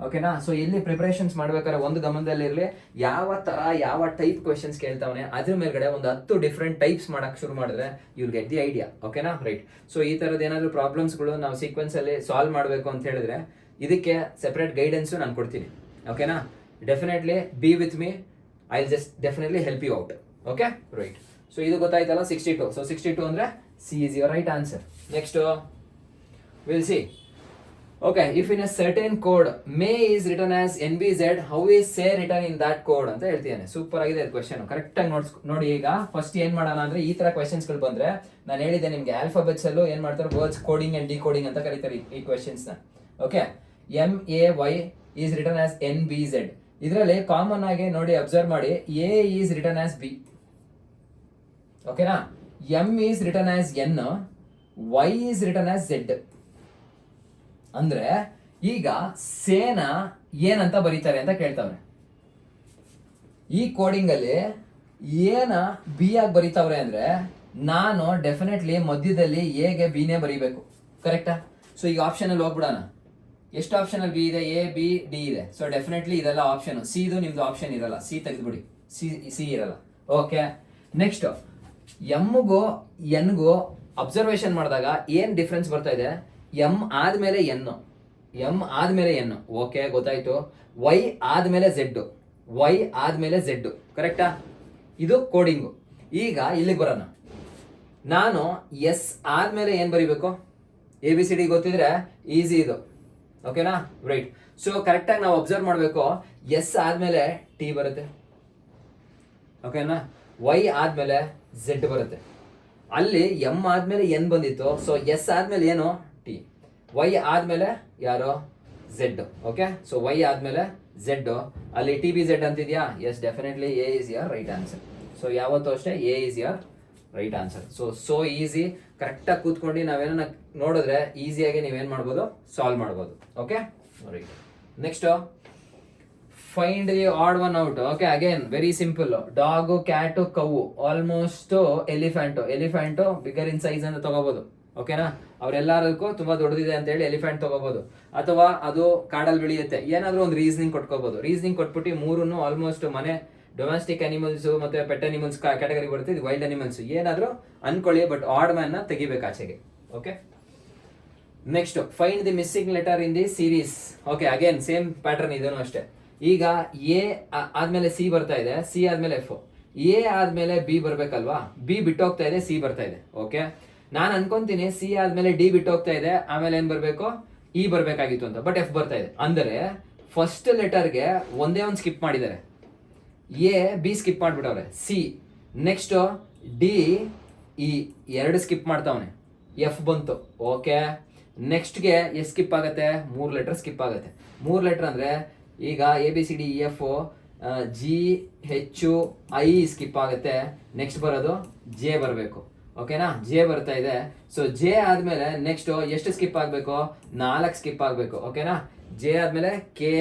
ಓಕೆನಾ? ಸೊ ಇಲ್ಲಿ ಪ್ರಿಪರೇಷನ್ಸ್ ಮಾಡ್ಬೇಕಾದ್ರೆ ಒಂದು ಗಮನದಲ್ಲಿರಲಿ, ಯಾವ ತರ ಯಾವ ಟೈಪ್ ಕ್ವೆಶನ್ಸ್ ಕೇಳ್ತಾವನೆ ಅದ್ರ ಮೇಲ್ಗಡೆ ಒಂದು 10 ಡಿಫ್ರೆಂಟ್ ಟೈಪ್ಸ್ ಮಾಡಕ್ ಶುರು ಮಾಡಿದ್ರೆ ಯುಲ್ ಗೆಟ್ ದಿ ಐಡಿಯಾ. ಓಕೆನಾ? ರೈಟ್. ಸೊ ಈ ತರದ್ ಏನಾದ್ರು ಪ್ರಾಬ್ಲಮ್ಸ್ಗಳು ನಾವು ಸೀಕ್ವೆನ್ಸ್ ಅಲ್ಲಿ ಸಾಲ್ವ್ ಮಾಡಬೇಕು ಅಂತ ಹೇಳಿದ್ರೆ ಇದಕ್ಕೆ ಸೆಪರೇಟ್ ಗೈಡೆನ್ಸು ನಾನು ಕೊಡ್ತೀನಿ. ಓಕೆನಾ? Definitely be with me, I will just definitely help you out. Okay? Right. So ಇದು ಗೊತ್ತಾಯ್ತಲ್ಲ, 62. ಸೊ 62 ಅಂದ್ರೆ C is your right answer. Next will see. Okay, if in a certain code May is written as NBZ, how is say written in that code ಅಂತ ಹೇಳ್ತಿದ್ದಾನೆ. Super ಆಗಿದೆ ಅದು question. Correct ಆಗಿ ನೋಡಿ. ಈಗ ಫಸ್ಟ್ ಏನ್ ಮಾಡೋಣ ಅಂದ್ರೆ, ಈ ತರ ಕ್ವೆಶನ್ಸ್ ಗಳು ಬಂದ್ರೆ ನಾನು ಹೇಳಿದ್ದೆ ನಿಮ್ಗೆ ಆಲ್ಫಾಬೆಟ್ಸ್ ಅಲ್ಲೂ ಏನ್ ಮಾಡ್ತಾರೆ, ವರ್ಡ್ಸ್ ಕೋಡಿಂಗ್ ಅಂಡ್ ಡಿಕೋಡಿಂಗ್ ಅಂತ ಕರೀತಾರೆ ಈ ಕ್ವೆಶನ್ಸ್ ನ. Okay, MAY is written as NBZ. ಇದರಲ್ಲಿ ಕಾಮನ್ ಆಗಿ ನೋಡಿ, ಅಬ್ಸರ್ವ್ ಮಾಡಿ, A is written as B. ಓಕೆನಾ? M is written as N, Y is written as Z. ಅಂದ್ರೆ ಈಗ ಸೇನ ಏನಂತ ಬರೀತಾರೆ ಅಂತ ಕೇಳ್ತಾವ್ರೆ. ಈ ಕೋಡಿಂಗ್ ಅಲ್ಲಿ ಏನ ಬಿ ಆಗಿ ಬರೀತಾವ್ರೆ ಅಂದ್ರೆ ನಾನು ಡೆಫಿನೆಟ್ಲಿ ಮಧ್ಯದಲ್ಲಿ ಎಗೆ ಬಿನೇ ಬರೀಬೇಕು. ಕರೆಕ್ಟಾ? ಸೊ ಈಗ ಆಪ್ಷನ್ ಅಲ್ಲಿ ಹೋಗ್ಬಿಡೋಣ. ಎಷ್ಟು ಆಪ್ಷನ್ ಅಲ್ಲಿ ಬಿ ಇದೆ? ಎ, ಬಿ, ಡಿ ಇದೆ. ಸೊ ಡೆಫಿನೆಟ್ಲಿ ಇದೆಲ್ಲ ಆಪ್ಷನ್. ಸಿ ಇದು ನಿಮ್ದು ಆಪ್ಷನ್ ಇರಲ್ಲ, ಸಿ ತೆಗೆದ್ಬಿಡಿ. ಸಿ ಇರಲ್ಲ. ಓಕೆ, ನೆಕ್ಸ್ಟ್ ಎಮ್ಗೂ ಎನ್ಗೂ ಅಬ್ಸರ್ವೇಷನ್ ಮಾಡಿದಾಗ ಏನ್ ಡಿಫ್ರೆನ್ಸ್ ಬರ್ತಾ ಇದೆ? ಎಂ ಆದ್ಮೇಲೆ ಎನ್. ಓಕೆ, ಗೊತ್ತಾಯ್ತು. ವೈ ಆದ್ಮೇಲೆ ಝೆಡ್, ವೈ ಆದ್ಮೇಲೆ ಝೆಡ್. ಕರೆಕ್ಟಾ? ಇದು ಕೋಡಿಂಗು. ಈಗ ಇಲ್ಲಿಗೆ ಬರೋಣ. ನಾನು ಎಸ್ ಆದ್ಮೇಲೆ ಏನ್ ಬರೀಬೇಕು? ABCD ಗೊತ್ತಿದ್ರೆ ಈಸಿ ಇದು. ಓಕೆನಾ? ರೈಟ್. ಸೊ ಕರೆಕ್ಟಾಗಿ ನಾವು ಅಬ್ಸರ್ವ್ ಮಾಡಬೇಕು, ಎಸ್ ಆದಮೇಲೆ ಟಿ ಬರುತ್ತೆ, ಓಕೆನಾ? ವೈ ಆದಮೇಲೆ ಝೆಡ್ ಬರುತ್ತೆ. ಅಲ್ಲಿ ಎಮ್ ಆದಮೇಲೆ ಎನ್ ಬಂದಿತ್ತು, ಸೊ ಎಸ್ ಆದಮೇಲೆ ಏನು ಟಿ, ವೈ ಆದಮೇಲೆ ಯಾರು ಝೆಡ್. ಓಕೆ, ಸೊ ವೈ ಆದಮೇಲೆ ಝೆಡ್, ಅಲ್ಲಿ ಟಿ ಬಿ ಝೆಡ್ ಅಂತಿದ್ಯಾ? Yes, definitely A is your right answer. So ಯಾವತ್ತೂ ಅಷ್ಟೇ A is your right answer. So easy. ಕರೆಕ್ಟಾಗಿ ಕೂತ್ಕೊಂಡು ನಾವೇನ ನೋಡಿದ್ರೆ ಈಸಿಯಾಗಿ ನೀವೇನು ಮಾಡ್ಬೋದು, ಸಾಲ್ವ್ ಮಾಡ್ಬೋದು. Okay, right. Next, find the odd one out. Okay, again very simple. Dog, cat, cow, almost elephant bigger in size ಅಂತ ತಗೋಬಹುದು. ಓಕೆನಾ? ಅವರೆಲ್ಲದಕ್ಕೂ ತುಂಬಾ ದೊಡ್ಡದಿದೆ ಅಂತ ಹೇಳಿ ಎಲಿಫೆಂಟ್ ತಗೋಬಹುದು, ಅಥವಾ ಅದು ಕಾಡಲ್ಲಿ ಬೆಳೆಯುತ್ತೆ, ಏನಾದ್ರೂ ಒಂದು ರೀಸನಿಂಗ್ ಕೊಟ್ಕೋಬಹುದು. ರೀಸನಿಂಗ್ ಕೊಟ್ಬಿಟ್ಟು ಮೂರನ್ನು ಆಲ್ಮೋಸ್ಟ್ ಮನೆ ಡೊಮೆಸ್ಟಿಕ್ ಅನಿಮಲ್ಸ್ ಮತ್ತೆ ಪೆಟ್ ಅನಿಮಲ್ಸ್ ಕ್ಯಾಟಗರಿ ಬರುತ್ತೆ, ಇದು ವೈಲ್ಡ್ ಅನಿಮಲ್ಸ್ ಏನಾದ್ರೂ ಅನ್ಕೊಳ್ಳಿ, ಬಟ್ ಆಡ್ ಮ್ಯಾನ್ ನ ತೆಗಿಬೇಕು ಆಚೆಗೆ. Okay, next, find the missing letter in the series. Okay, again same pattern ಇದನ್ನು ಅಷ್ಟೇ. ಈಗ ಎ ಆದ್ಮೇಲೆ ಸಿ ಬರ್ತಾ ಇದೆ, ಸಿ ಆದ್ಮೇಲೆ ಎಫ್, ಎ ಆದ್ಮೇಲೆ ಬಿ ಬರ್ಬೇಕಲ್ವಾ, ಬಿ ಬಿಟ್ಟೋಗ್ತಾ ಇದೆ, ಸಿ ಬರ್ತಾ ಇದೆ. ಓಕೆ, ನಾನು ಅನ್ಕೊಂತೀನಿ ಸಿ ಆದ್ಮೇಲೆ ಡಿ ಬಿಟ್ಟೋಗ್ತಾ ಇದೆ, ಆಮೇಲೆ ಏನ್ ಬರ್ಬೇಕು, ಇ ಬರ್ಬೇಕಾಗಿತ್ತು ಅಂತ, ಬಟ್ ಎಫ್ ಬರ್ತಾ ಇದೆ. ಅಂದರೆ ಫಸ್ಟ್ ಲೆಟರ್ಗೆ ಒಂದೇ ಒಂದು ಸ್ಕಿಪ್ ಮಾಡಿದ್ದಾರೆ, ಎ ಬಿ ಸ್ಕಿಪ್ ಮಾಡ್ಬಿಟ್ಟವ್ರೆ, ಸಿ, ನೆಕ್ಸ್ಟ್ ಡಿ ಇ ಎರಡು ಸ್ಕಿಪ್ ಮಾಡ್ತಾವನೆ, ಎಫ್ ಬಂತು. ಓಕೆ, ನೆಕ್ಸ್ಟ್ಗೆ ಎಷ್ಟು ಸ್ಕಿಪ್ ಆಗುತ್ತೆ, 3 ಲೆಟರ್ ಸ್ಕಿಪ್ ಆಗುತ್ತೆ. 3 ಲೆಟರ್ ಅಂದ್ರೆ ಈಗ A B C D E F G H I skip ಆಗುತ್ತೆ, ನೆಕ್ಸ್ಟ್ ಬರೋದು ಜೆ ಬರಬೇಕು. ಓಕೆನಾ? ಜೆ ಬರ್ತಾ ಇದೆ. ಸೊ ಜೆ ಆದ್ಮೇಲೆ ನೆಕ್ಸ್ಟ್ ಎಷ್ಟು ಸ್ಕಿಪ್ ಆಗಬೇಕು, 4 ಸ್ಕಿಪ್ ಆಗಬೇಕು. ಓಕೆನಾ? ಜೆ ಆದ್ಮೇಲೆ K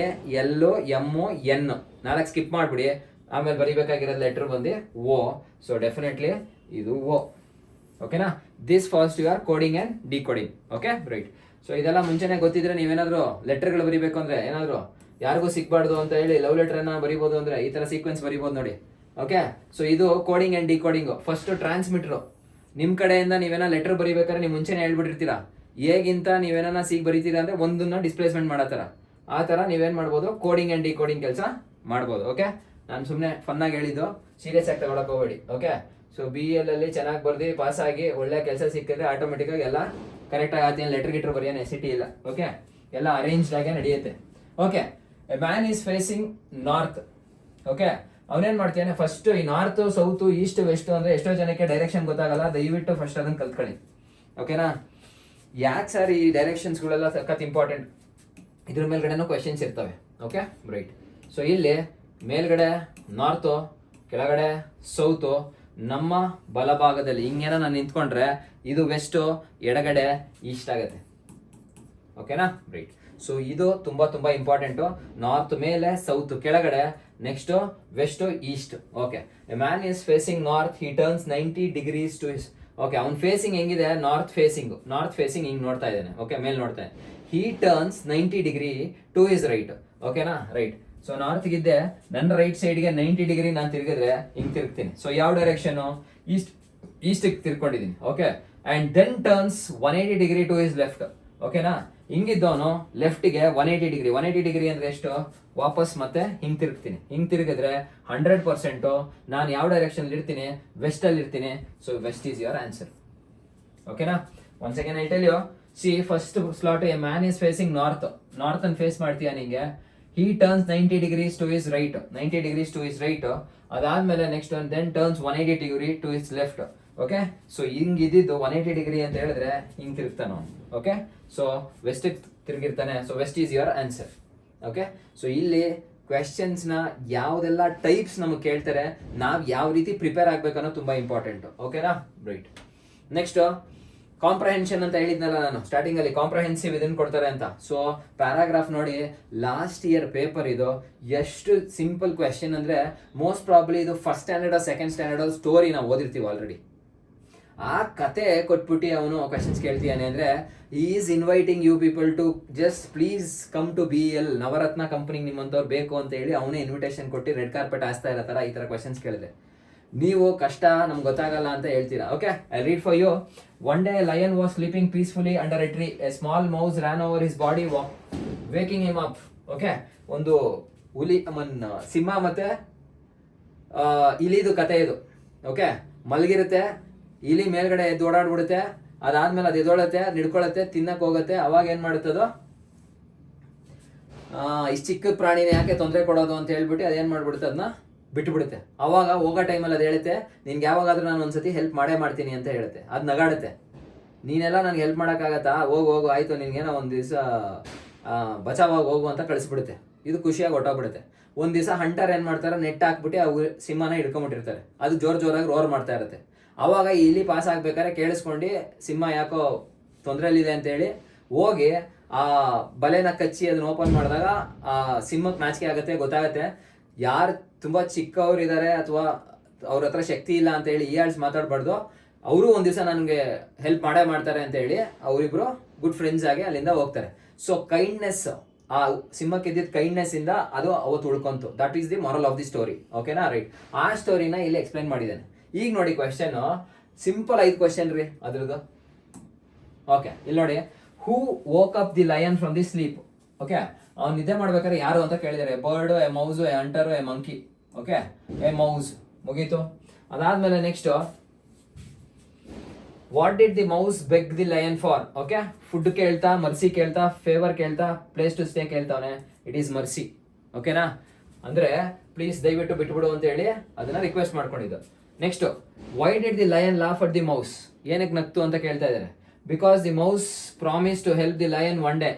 L M N 4 skip ಮಾಡ್ಬಿಡಿ, ಆಮೇಲೆ ಬರಿಬೇಕಾಗಿರೋದು ಲೆಟರ್ ಬಂದು ಓ. ಸೊ ಡೆಫಿನೆಟ್ಲಿ ಇದು ಓ. ಓಕೆನಾ? This fast you are coding and decoding. Okay, right. So ಇದೆಲ್ಲ ಮುಂಚೆನೆ ಗೊತ್ತಿದ್ರೆ ನೀವೇನಾದ್ರು ಲೆಟರ್ಗಳು ಬರಿಬೇಕು ಅಂದ್ರೆ, ಏನಾದ್ರು ಯಾರಿಗೂ ಸಿಕ್ಬಾರ್ದು ಅಂತ ಹೇಳಿ ಲವ್ ಲೆಟರ್ ಅನ್ನ ಬರಿಬೋದು ಅಂದ್ರೆ ಈ ತರ ಸೀಕ್ವೆನ್ಸ್ ಬರಿಬೋದು ನೋಡಿ. ಓಕೆ, ಸೊ ಇದು coding and decoding. First transmitter, ನಿಮ್ ಕಡೆಯಿಂದ ನೀವೇನ ಲೆಟರ್ ಬರಿಬೇಕಾದ್ರೆ ನೀವು ಮುಂಚೆನೆ ಹೇಳ್ಬಿಟ್ಟಿರ್ತೀರಾ, ಹೇಗಿಂತ ನೀವೇನ ಸಿಗ್ ಬರಿತೀರಾ ಅಂದ್ರೆ ಒಂದನ್ನ ಡಿಸ್ಪ್ಲೇಸ್ಮೆಂಟ್ ಮಾಡೋ ಆ ತರ ನೀವೇನ್ ಮಾಡ್ಬೋದು, ಕೋಡಿಂಗ್ ಅಂಡ್ ಡಿಕೋಡಿಂಗ್ ಕೆಲಸ ಮಾಡ್ಬೋದು. ಓಕೆ, ನಾನು ಸುಮ್ಮನೆ ಫನ್ ಆಗಿ ಹೇಳಿದ್ದು, ಸೀರಿಯಸ್ ಆಗಿ ತಗೊಳಕ್ ಹೋಗ್ಬೇಡಿ. ಓಕೆ, ಸೊ ಬಿ ಎಲ್ ಅಲ್ಲಿ ಚೆನ್ನಾಗಿ ಬರ್ದಿ ಪಾಸ್ ಆಗಿ ಒಳ್ಳೆ ಕೆಲಸ ಸಿಕ್ಕಿದ್ರೆ ಆಟೋಮೆಟಿಕ್ ಆಗಿ ಎಲ್ಲ ಕರೆಕ್ಟ್ ಆಗಿ ಆತೀನಿ, ಲೆಟರ್ ಗಿಟರ್ ಬರೆಯೋ ನೆಸಿಟಿ ಇಲ್ಲ. ಓಕೆ, ಎಲ್ಲ ಅರೇಂಜ್ಡ್ ಆಗೇ ನಡೆಯುತ್ತೆ. Okay, a man is facing north. Okay, ಅವನೇನ್ ಮಾಡ್ತಾನೆ, ಫಸ್ಟ್ ಈ ನಾರ್ತ್ ಸೌತ್ ಈಸ್ಟ್ ವೆಸ್ಟ್ ಅಂದ್ರೆ ಎಷ್ಟೋ ಜನಕ್ಕೆ ಡೈರೆಕ್ಷನ್ ಗೊತ್ತಾಗಲ್ಲ, ದಯವಿಟ್ಟು ಫಸ್ಟ್ ಅದನ್ನ ಕಲ್ತ್ಕೊಳ್ಳಿ. ಓಕೆನಾ? ಯಾಕೆ ಸರ್ ಈ ಡೈರೆಕ್ಷನ್ಸ್ಗಳೆಲ್ಲ ಸಖತ್ ಇಂಪಾರ್ಟೆಂಟ್, ಇದ್ರ ಮೇಲ್ಗಡೆನೂ ಕ್ವೆಶನ್ಸ್ ಇರ್ತವೆ. Okay, right. ಸೊ ಇಲ್ಲಿ ಮೇಲ್ಗಡೆ ನಾರ್ತು, ಕೆಳಗಡೆ ಸೌತು, ನಮ್ಮ ಬಲಭಾಗದಲ್ಲಿ ಹಿಂಗೇನ ನಾನು ನಿಂತ್ಕೊಂಡ್ರೆ ಇದು ವೆಸ್ಟ್, ಎಡಗಡೆ ಈಸ್ಟ್ ಆಗುತ್ತೆ. ಓಕೆನಾ? ರೈಟ್. ಸೊ ಇದು ತುಂಬಾ ತುಂಬಾ ಇಂಪಾರ್ಟೆಂಟು. ನಾರ್ತ್ ಮೇಲೆ, ಸೌತ್ ಕೆಳಗಡೆ, next west east. Okay, a man is facing north, he turns 90 degrees to his. Okay, ಅವ್ನ ಫೇಸಿಂಗ್ ಹೆಂಗಿದೆ, ನಾರ್ತ್ ಫೇಸಿಂಗ್ ಹಿಂಗ್ ನೋಡ್ತಾ ಇದ್ದಾನೆ. ಓಕೆ, ಮೇಲೆ ನೋಡ್ತಾ ಇದ್ದಾನೆ. He turns 90 degree to his right. ಓಕೆನಾ? ರೈಟ್. ಸೊ ನಾರ್ತ್ ಗಿದ್ದೆ, ನನ್ನ ರೈಟ್ ಸೈಡ್ಗೆ 90 ಡಿಗ್ರಿ ನಾನು ತಿರುಗಿದ್ರೆ ಹಿಂಗ್ ತಿರುಗ್ತೀನಿ. ಸೊ ಯಾವ ಡೈರೆಕ್ಷನ್, ಈಸ್ಟ್ ತಿರ್ಕೊಂಡಿದ್ದೀನಿ. Okay, and then turns 180 degree to his left. ಓಕೆನಾ? ಹಿಂಗಿದ್ದವನು ಲೆಫ್ಟ್ಗೆ 180 ಡಿಗ್ರಿ ಅಂದ್ರೆ ಎಷ್ಟು, ವಾಪಸ್ ಮತ್ತೆ ಹಿಂಗ್ ತಿರುಗ್ತೀನಿ. ಹಿಂಗ್ ತಿರುಗಿದ್ರೆ 100% ನಾನು ಯಾವ ಡೈರೆಕ್ಷನ್ ಇರ್ತೀನಿ, ವೆಸ್ಟ್ ಅಲ್ಲಿ ಇರ್ತೀನಿ. So west is your answer. ಓಕೆನಾ? Once again I tell you, see first slot, a man is facing north ಅನ್ನು ಫೇಸ್ ಮಾಡ್ತೀಯ ನಿಂಗೆ. He turns 90 degrees to his right. ಅದಾದ್ಮೇಲೆ next one, then turns 180 degree to his left. Okay, so ಹಿಂಗ್ ಇದ್ದಿದ್ದು 180 degree ಅಂತ ಹೇಳಿದ್ರೆ ಹಿಂಗ್ ತಿರುಗ್ತಾನ. ಓಕೆ, ಸೊ ವೆಸ್ಟ್ ತಿರುಗಿರ್ತಾನೆ. So west is your answer. Okay, so ಇಲ್ಲಿ ಕ್ವೆಶನ್ಸ್ ನ ಯಾವ್ದೆಲ್ಲ ಟೈಪ್ಸ್ ನಮಗೆ ಕೇಳ್ತಾರೆ, ನಾವ್ ಯಾವ ರೀತಿ ಪ್ರಿಪೇರ್ ಆಗ್ಬೇಕನ್ನೋ ತುಂಬಾ ಇಂಪಾರ್ಟೆಂಟ್. ಓಕೆನಾ? ರೈಟ್. ನೆಕ್ಸ್ಟ್ ಕಾಂಪ್ರಹೆನ್ಷನ್ ಅಂತ ಹೇಳಿದ್ನಲ್ಲ ನಾನು ಸ್ಟಾರ್ಟಿಂಗ್ ಅಲ್ಲಿ, ಕಾಂಪ್ರಹೆನ್ಸಿವ್ ಇದನ್ನ ಕೊಡ್ತಾರೆ ಅಂತ. ಸೊ ಪ್ಯಾರಾಗ್ರಾಫ್ ನೋಡಿ, ಲಾಸ್ಟ್ ಇಯರ್ ಪೇಪರ್ ಇದು. ಎಷ್ಟು ಸಿಂಪಲ್ ಕ್ವೆಶನ್ ಅಂದ್ರೆ, ಮೋಸ್ಟ್ ಪ್ರಾಬ್ಲಿ ಇದು first standard second standard story ನಾವು ಓದಿರ್ತೀವಿ ಆಲ್ರೆಡಿ. ಆ ಕತೆ ಕೊಟ್ಬಿಟ್ಟು ಅವನು ಕ್ವೆಶನ್ಸ್ ಕೇಳ್ತೀಯಾನೆ ಅಂದ್ರೆ, is inviting you people to just please come to BL Navratna ಕಂಪನಿಗೆ ನಿಮ್ಮಂತವ್ರು ಬೇಕು ಅಂತ ಹೇಳಿ ಅವನೇ ಇನ್ವಿಟೇಷನ್ ಕೊಟ್ಟು ರೆಡ್ ಕಾರ್ಪೆಟ್ ಹಾಸ್ತಾ ಇರೋ ತರ ಈ ತರ ಕ್ವೆಶನ್ಸ್ ಕೇಳಿದ್ರೆ ನೀವು ಕಷ್ಟ ನಮ್ಗೆ ಗೊತ್ತಾಗಲ್ಲ ಅಂತ ಹೇಳ್ತೀರಾ. Okay, I read for you. One day lion was sleeping peacefully under a tree. A small mouse ran over his body waking him up. Okay, ಒಂದು ಹುಲಿ ಸಿಂಹ ಮತ್ತೆ ಇಲಿದು ಕತೆ ಇದು. ಓಕೆ, ಮಲಗಿರುತ್ತೆ, ಇಲಿ ಮೇಲ್ಗಡೆ ಎದ್ದು ಓಡಾಡ್ಬಿಡುತ್ತೆ, ಅದಾದ್ಮೇಲೆ ಅದು ಎದ್ದೊಳತ್ತೆ, ನಿಡ್ಕೊಳತ್ತೆ, ತಿನ್ನಕ್ ಹೋಗುತ್ತೆ. ಅವಾಗ ಏನ್ ಮಾಡುತ್ತದು, ಇಷ್ಟು ಚಿಕ್ಕ ಪ್ರಾಣಿನ ಯಾಕೆ ತೊಂದರೆ ಕೊಡೋದು ಅಂತ ಹೇಳ್ಬಿಟ್ಟು ಅದೇನು ಮಾಡ್ಬಿಡುತ್ತೆ, ಅದನ್ನ ಬಿಟ್ಟುಬಿಡುತ್ತೆ. ಅವಾಗ ಹೋಗೋ ಟೈಮಲ್ಲಿ ಅದು ಹೇಳುತ್ತೆ, ನಿನ್ಗೆ ಯಾವಾಗಾದ್ರೂ ನಾನು ಒಂದ್ಸತಿ ಹೆಲ್ಪ್ ಮಾಡೇ ಮಾಡ್ತೀನಿ ಅಂತ ಹೇಳುತ್ತೆ. ಅದು ನಗಾಡುತ್ತೆ, ನೀನೆಲ್ಲ ನನಗೆ ಹೆಲ್ಪ್ ಮಾಡೋಕ್ಕಾಗತ್ತಾ, ಹೋಗು ಆಯಿತು ನಿನ್ಗೇನೋ ಒಂದು ದಿವಸ ಬಚಾವಾಗಿ ಹೋಗು ಅಂತ ಕಳಿಸ್ಬಿಡುತ್ತೆ. ಇದು ಖುಷಿಯಾಗಿ ಹೊಟ್ಟೋಗ್ಬಿಡುತ್ತೆ. ಒಂದು ದಿವಸ ಹಂಟರ್ ಏನು ಮಾಡ್ತಾರೆ, ನೆಟ್ ಹಾಕ್ಬಿಟ್ಟು ಆ ಸಿಂಹನ ಹಿಡ್ಕೊಂಬಿಟ್ಟಿರ್ತಾರೆ. ಅದು ಜೋರಾಗಿ ರೋರ್ ಮಾಡ್ತಾ ಇರುತ್ತೆ. ಆವಾಗ ಇಲ್ಲಿ ಪಾಸ್ ಆಗ್ಬೇಕಾದ್ರೆ ಕೇಳಿಸ್ಕೊಂಡು ಸಿಂಹ ಯಾಕೋ ತೊಂದರೆಯಲ್ಲಿದೆ ಅಂತೇಳಿ ಹೋಗಿ ಆ ಬಲೆನ ಕಚ್ಚಿ ಅದನ್ನ ಓಪನ್ ಮಾಡಿದಾಗ ಆ ಸಿಂಹಕ್ಕೆ ನಾಚಿಕೆ ಆಗುತ್ತೆ, ಗೊತ್ತಾಗುತ್ತೆ ಯಾರು ತುಂಬ ಚಿಕ್ಕವರಿದ್ದಾರೆ ಅಥವಾ ಅವ್ರ ಹತ್ರ ಶಕ್ತಿ ಇಲ್ಲ ಅಂತ ಹೇಳಿ ಈ ಮಾತಾಡಬಾರ್ದು, ಅವರು ಒಂದು ದಿವಸ ನನಗೆ ಹೆಲ್ಪ್ ಮಾಡೇ ಮಾಡ್ತಾರೆ ಅಂತ ಹೇಳಿ ಅವರಿಬ್ರು ಗುಡ್ ಫ್ರೆಂಡ್ಸ್ ಆಗಿ ಅಲ್ಲಿಂದ ಹೋಗ್ತಾರೆ. ಸೊ ಕೈಂಡ್ನೆಸ್, ಆ ಸಿಂಹಕ್ಕೆ ಇದ್ದಿದ್ದ ಕೈಂಡ್ನೆಸ್ ಇಂದ ಅದು ಅವತ್ತು ಉಳ್ಕೊಂತು. That is the moral of the story. ಓಕೆನಾ, ರೈಟ್. ಆ ಸ್ಟೋರಿನ ಇಲ್ಲಿ ಎಕ್ಸ್ಪ್ಲೈನ್ ಮಾಡಿದ್ದೇನೆ. ಈಗ ನೋಡಿ ಕ್ವೆಶನ್ ಸಿಂಪಲ್ 5 ಕ್ವೆಶನ್ ರೀ ಅದ್ರದ್ದು. ಓಕೆ, ಇಲ್ಲಿ ನೋಡಿ, who woke up the lion from the sleep. Okay, ಅವ್ನು ನಿದ್ದೆ ಮಾಡ್ಬೇಕಾದ್ರೆ ಯಾರು ಅಂತ ಕೇಳಿದಾರೆ. Bird, a mouse, a hunter, a monkey. Okay, a mouse ಮುಗೀತು. ಅದಾದ್ಮೇಲೆ next, what did the mouse beg the lion for? Okay, food ಕೇಳ್ತಾ, ಮರ್ಸಿ ಕೇಳ್ತಾ, ಫೇವರ್ ಕೇಳ್ತಾ, ಪ್ಲೇಸ್ ಟು ಸ್ಟೇ ಕೇಳ್ತಾವನೆ. It is mercy. ಓಕೆನಾ, ಅಂದ್ರೆ ಪ್ಲೀಸ್ ದಯವಿಟ್ಟು ಬಿಟ್ಬಿಡು ಅಂತ ಹೇಳಿ ಅದನ್ನ ರಿಕ್ವೆಸ್ಟ್ ಮಾಡ್ಕೊಂಡಿದ್ದು. Next, why did the lion laugh at the mouse? ಏನಕ್ಕೆ ನಗ್ತು ಅಂತ ಕೇಳ್ತಾ ಇದ್ದಾರೆ. Because the mouse promise to help the lion one day.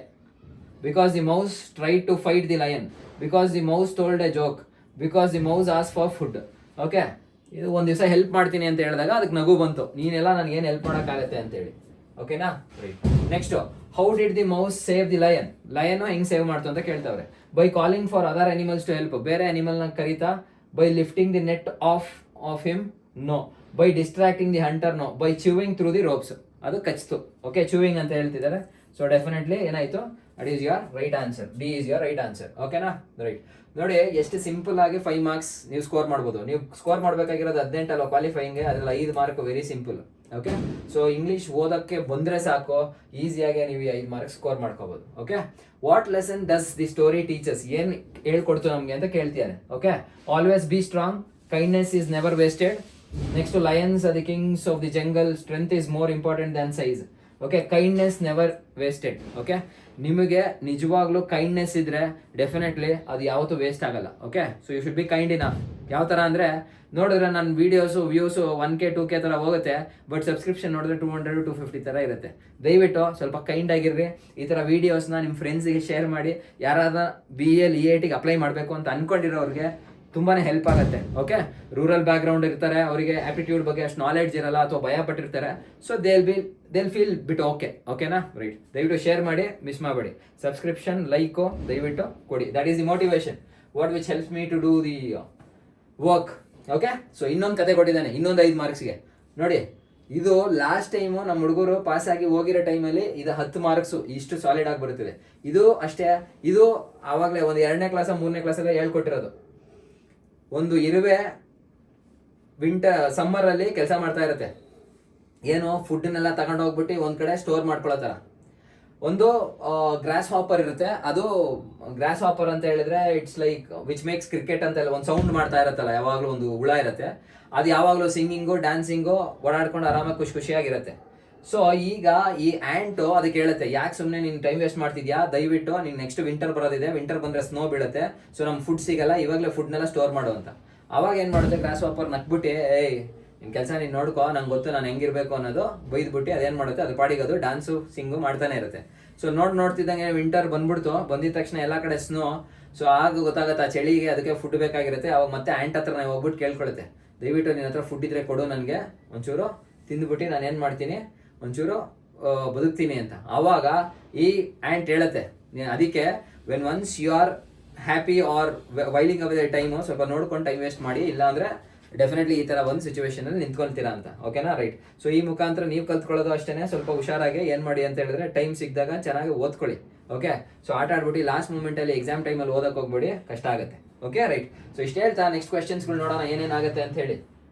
Because the mouse try to fight the lion. Because the mouse told a joke. Because the mouse ask for food. Okay, ಇದು ಒಂದು ದಿವಸ help ಮಾಡ್ತೀನಿ ಅಂತ ಹೇಳಿದಾಗ ಅದಕ್ಕೆ ನಗು ಬಂತು, ನೀನೆಲ್ಲ ನನಗೇನು ಹೆಲ್ಪ್ ಮಾಡೋಕ್ಕಾಗತ್ತೆ ಅಂತೇಳಿ. ಓಕೆನಾ, right. Next, how did the mouse save the lion? Lion ಹೆಂಗ್ ಸೇವ್ ಮಾಡ್ತು ಅಂತ ಕೇಳ್ತಾವ್ರೆ. By calling for other animals to help. ಬೇರೆ ಅನಿಮಲ್ನ ಕರೀತಾ. By lifting the net off him? No. By distracting the hunter? No. By chewing through the ropes? ಅದು ಕಚ್ತು. Okay, chewing ಅಂತ ಹೇಳ್ತಿದ್ದಾರೆ. ಸೊ ಡೆಫಿನೆಟ್ಲಿ ಏನಾಯ್ತು, at is your right answer. D is your right answer. ಓಕೆನಾ, right. ನೋಡಿ ಎಷ್ಟು simple ಆಗಿ 5 marks ನೀವು ಸ್ಕೋರ್ ಮಾಡ್ಬೋದು. ನೀವು ಸ್ಕೋರ್ ಮಾಡಬೇಕಾಗಿರೋದು 18 ಅಲ್ಲ ಕ್ವಾಲಿಫೈಯಿಂಗ್ಗೆ, ಅದ್ರಲ್ಲಿ 5 mark very simple. Okay, so English ಓದಕ್ಕೆ ಬಂದರೆ ಸಾಕು, ಈಸಿಯಾಗಿ ನೀವು 5 ಮಾರ್ಕ್ಸ್ ಸ್ಕೋರ್ ಮಾಡ್ಕೋಬಹುದು. Okay, what lesson does the story teachers? ಏನು ಹೇಳ್ಕೊಡ್ತು ನಮಗೆ ಅಂತ ಕೇಳ್ತಿದ್ದಾರೆ. Okay, always be strong, kindness is never wasted. Next, lions are the kings of the jungle, strength is more important than size. Okay, kindness never wasted. Okay, ನಿಮಗೆ ನಿಜವಾಗ್ಲೂ kindness ಇದ್ರೆ definitely ಅದು ಯಾವತ್ತೂ ವೇಸ್ಟ್ ಆಗಲ್ಲ. Okay, so you should be kind enough. ಯಾವ ಥರ ಅಂದರೆ, ನೋಡಿದ್ರೆ ನನ್ನ ವೀಡಿಯೋಸು ವ್ಯೂಸು 1K 2K ಥರ ಹೋಗುತ್ತೆ, ಬಟ್ ಸಬ್ಸ್ಕ್ರಿಪ್ಷನ್ ನೋಡಿದ್ರೆ 200 250 ಥರ ಇರುತ್ತೆ. ದಯವಿಟ್ಟು ಸ್ವಲ್ಪ ಕೈಂಡ್ ಆಗಿರ್ರಿ. ಈ ಥರ ವೀಡಿಯೋಸ್ನ ನಿಮ್ಮ ಫ್ರೆಂಡ್ಸಿಗೆ ಶೇರ್ ಮಾಡಿ. ಯಾರಾದ BL EIT ಅಪ್ಲೈ ಮಾಡಬೇಕು ಅಂತ ಅಂದ್ಕೊಂಡಿರೋರಿಗೆ ತುಂಬಾ ಹೆಲ್ಪ್ ಆಗುತ್ತೆ. ಓಕೆ, ರೂರಲ್ ಬ್ಯಾಕ್ಗ್ರೌಂಡ್ ಇರ್ತಾರೆ, ಅವರಿಗೆ ಆಪ್ಟಿಟ್ಯೂಡ್ ಬಗ್ಗೆ ಅಷ್ಟು ನಾಲೆಡ್ಜ್ ಇರಲ್ಲ ಅಥವಾ ಭಯ ಪಟ್ಟಿರ್ತಾರೆ. So they'll feel bit okay. ಓಕೆನಾ, ರೈಟ್. ದಯವಿಟ್ಟು ಶೇರ್ ಮಾಡಿ, ಮಿಸ್ ಮಾಡಬೇಡಿ. ಸಬ್ಸ್ಕ್ರಿಪ್ಷನ್, ಲೈಕು ದಯವಿಟ್ಟು ಕೊಡಿ. That is the motivation what which helps me to do the work. Okay, so ಇನ್ನೊಂದು ಕತೆ ಕೊಟ್ಟಿದ್ದಾನೆ, ಇನ್ನೊಂದು 5 ಮಾರ್ಕ್ಸ್ಗೆ. ನೋಡಿ, ಇದು ಲಾಸ್ಟ್ ಟೈಮು ನಮ್ಮ ಹುಡುಗರು ಪಾಸ್ ಆಗಿ ಹೋಗಿರೋ ಟೈಮಲ್ಲಿ ಇದು 10 ಮಾರ್ಕ್ಸು ಇಷ್ಟು ಸಾಲಿಡ್ ಆಗಿ ಬರುತ್ತದೆ. ಇದು ಅಷ್ಟೇ, ಇದು ಆವಾಗಲೇ ಒಂದು 2ನೇ ಕ್ಲಾಸ 3ನೇ ಕ್ಲಾಸಲ್ಲೇ ಹೇಳ್ಕೊಟ್ಟಿರೋದು. ಒಂದು ಇರುವೆ ಸಮ್ಮರಲ್ಲಿ ಕೆಲಸ ಮಾಡ್ತಾ ಇರುತ್ತೆ. ಏನು, ಫುಡ್ನೆಲ್ಲ ತಗೊಂಡು ಹೋಗ್ಬಿಟ್ಟು ಒಂದು ಕಡೆ ಸ್ಟೋರ್ ಮಾಡ್ಕೊಳ್ಳೋ ಥರ. ಒಂದು ಗ್ರಾಸ್ ಹಾಪರ್ ಇರುತ್ತೆ. ಅದು ಗ್ರಾಸ್ ಹಾಪರ್ ಅಂತ ಹೇಳಿದ್ರೆ it's like which makes cricket ಅಂತೆಲ್ಲ ಒಂದು ಸೌಂಡ್ ಮಾಡ್ತಾ ಇರುತ್ತಲ್ಲ, ಯಾವಾಗಲೂ ಒಂದು ಹುಳ ಇರುತ್ತೆ. ಅದು ಯಾವಾಗಲೂ ಸಿಂಗಿಂಗು ಡ್ಯಾನ್ಸಿಂಗು ಓಡಾಡ್ಕೊಂಡು ಆರಾಮಾಗಿ ಖುಷಿಯಾಗಿರುತ್ತೆ. ಸೊ ಈಗ ಈ ಆ್ಯಂಟು ಅದಕ್ಕೆ ಹೇಳುತ್ತೆ, ಯಾಕೆ ಸುಮ್ಮನೆ ನೀನು ಟೈಮ್ ವೇಸ್ಟ್ ಮಾಡ್ತಿದ್ಯಾ, ದಯವಿಟ್ಟು ನೀನು ನೆಕ್ಸ್ಟ್ ವಿಂಟರ್ ಬರೋದಿದೆ, ವಿಂಟರ್ ಬಂದರೆ ಸ್ನೋ ಬೀಳುತ್ತೆ, ಸೊ ನಮ್ಮ ಫುಡ್ ಸಿಗಲ್ಲ, ಇವಾಗಲೇ ಫುಡ್ನೆಲ್ಲ ಸ್ಟೋರ್ ಮಾಡು ಅಂತ. ಅವಾಗ ಏನು ಮಾಡುತ್ತೆ, ಗ್ರಾಸ್ ವಾಪರ್ ನಕ್ಬಿಟ್ಟು, ಏಯ್ ನಿನ್ನ ಕೆಲಸ ನೀನು ನೋಡ್ಕೋ, ನಂಗೆ ಗೊತ್ತು ನಾನು ಹೆಂಗಿರ್ಬೇಕು ಅನ್ನೋದು ಬೈದ್ಬಿಟ್ಟು ಅದೇನು ಮಾಡುತ್ತೆ, ಅದು ಪಾಡಿಗೆ ಅದು ಡ್ಯಾನ್ಸು ಸಿಂಗು ಮಾಡ್ತಾನೆ ಇರುತ್ತೆ. ಸೊ ನೋಡ್ತಿದ್ದಂಗೆ ವಿಂಟರ್ ಬಂದಿದ ತಕ್ಷಣ ಎಲ್ಲ ಕಡೆ ಸ್ನೋ. ಸೊ ಆಗ ಗೊತ್ತಾಗುತ್ತೆ ಆ ಚಳಿಗೆ ಅದಕ್ಕೆ ಫುಡ್ ಬೇಕಾಗಿರುತ್ತೆ. ಅವಾಗ ಮತ್ತೆ ಆ್ಯಂಟ್ ಹತ್ರ ನಾವು ಹೋಗ್ಬಿಟ್ಟು ಕೇಳ್ಕೊಳುತ್ತೆ, ದಯವಿಟ್ಟು ನಿನ್ನ ಹತ್ರ ಫುಡ್ ಇದ್ರೆ ಕೊಡು, ನನಗೆ ಒಂಚೂರು ತಿಂದುಬಿಟ್ಟು ನಾನು ಏನು ಮಾಡ್ತೀನಿ, ಒಂಚೂರು ಬದುಕ್ತೀನಿ ಅಂತ. ಆವಾಗ ಈ ಆ್ಯಂಟ್ ಹೇಳುತ್ತೆ, ಅದಕ್ಕೆ when once you are happy are wailing away time ಸ್ವಲ್ಪ ನೋಡ್ಕೊಂಡು ಟೈಮ್ ವೇಸ್ಟ್ ಮಾಡಿ, ಇಲ್ಲಾಂದರೆ ಡೆಫಿನೆಟ್ಲಿ ಈ ಥರ ಒಂದು ಸಿಚುವೇಶನಲ್ಲಿ ನಿಂತ್ಕೊಳ್ತೀರಾ ಅಂತ. ಓಕೆನಾ, ರೈಟ್. ಸೊ ಈ ಮುಖಾಂತರ ನೀವು ಕಲ್ತ್ಕೊಳ್ಳೋದು ಅಷ್ಟೇ, ಸ್ವಲ್ಪ ಹುಷಾರಾಗಿ ಏನು ಮಾಡಿ ಅಂತ ಹೇಳಿದ್ರೆ ಟೈಮ್ ಸಿಕ್ಕಿದಾಗ ಚೆನ್ನಾಗಿ ಓದ್ಕೊಳ್ಳಿ. ಓಕೆ, ಸೊ ಆಟ ಆಡ್ಬಿಟ್ಟು ಲಾಸ್ಟ್ ಮೂಮೆಂಟಲ್ಲಿ ಎಕ್ಸಾಮ್ ಟೈಮಲ್ಲಿ ಓದಕ್ಕೆ ಹೋಗ್ಬೇಡಿ, ಕಷ್ಟ ಆಗುತ್ತೆ. Okay, right. ಸೊ ಇಷ್ಟು ಹೇಳ್ತಾ ನೆಕ್ಸ್ಟ್ ಕ್ವೆಶನ್ಸ್ಗಳು ನೋಡೋಣ ಏನೇನಾಗುತ್ತೆ ಅಂತ ಹೇಳಿ.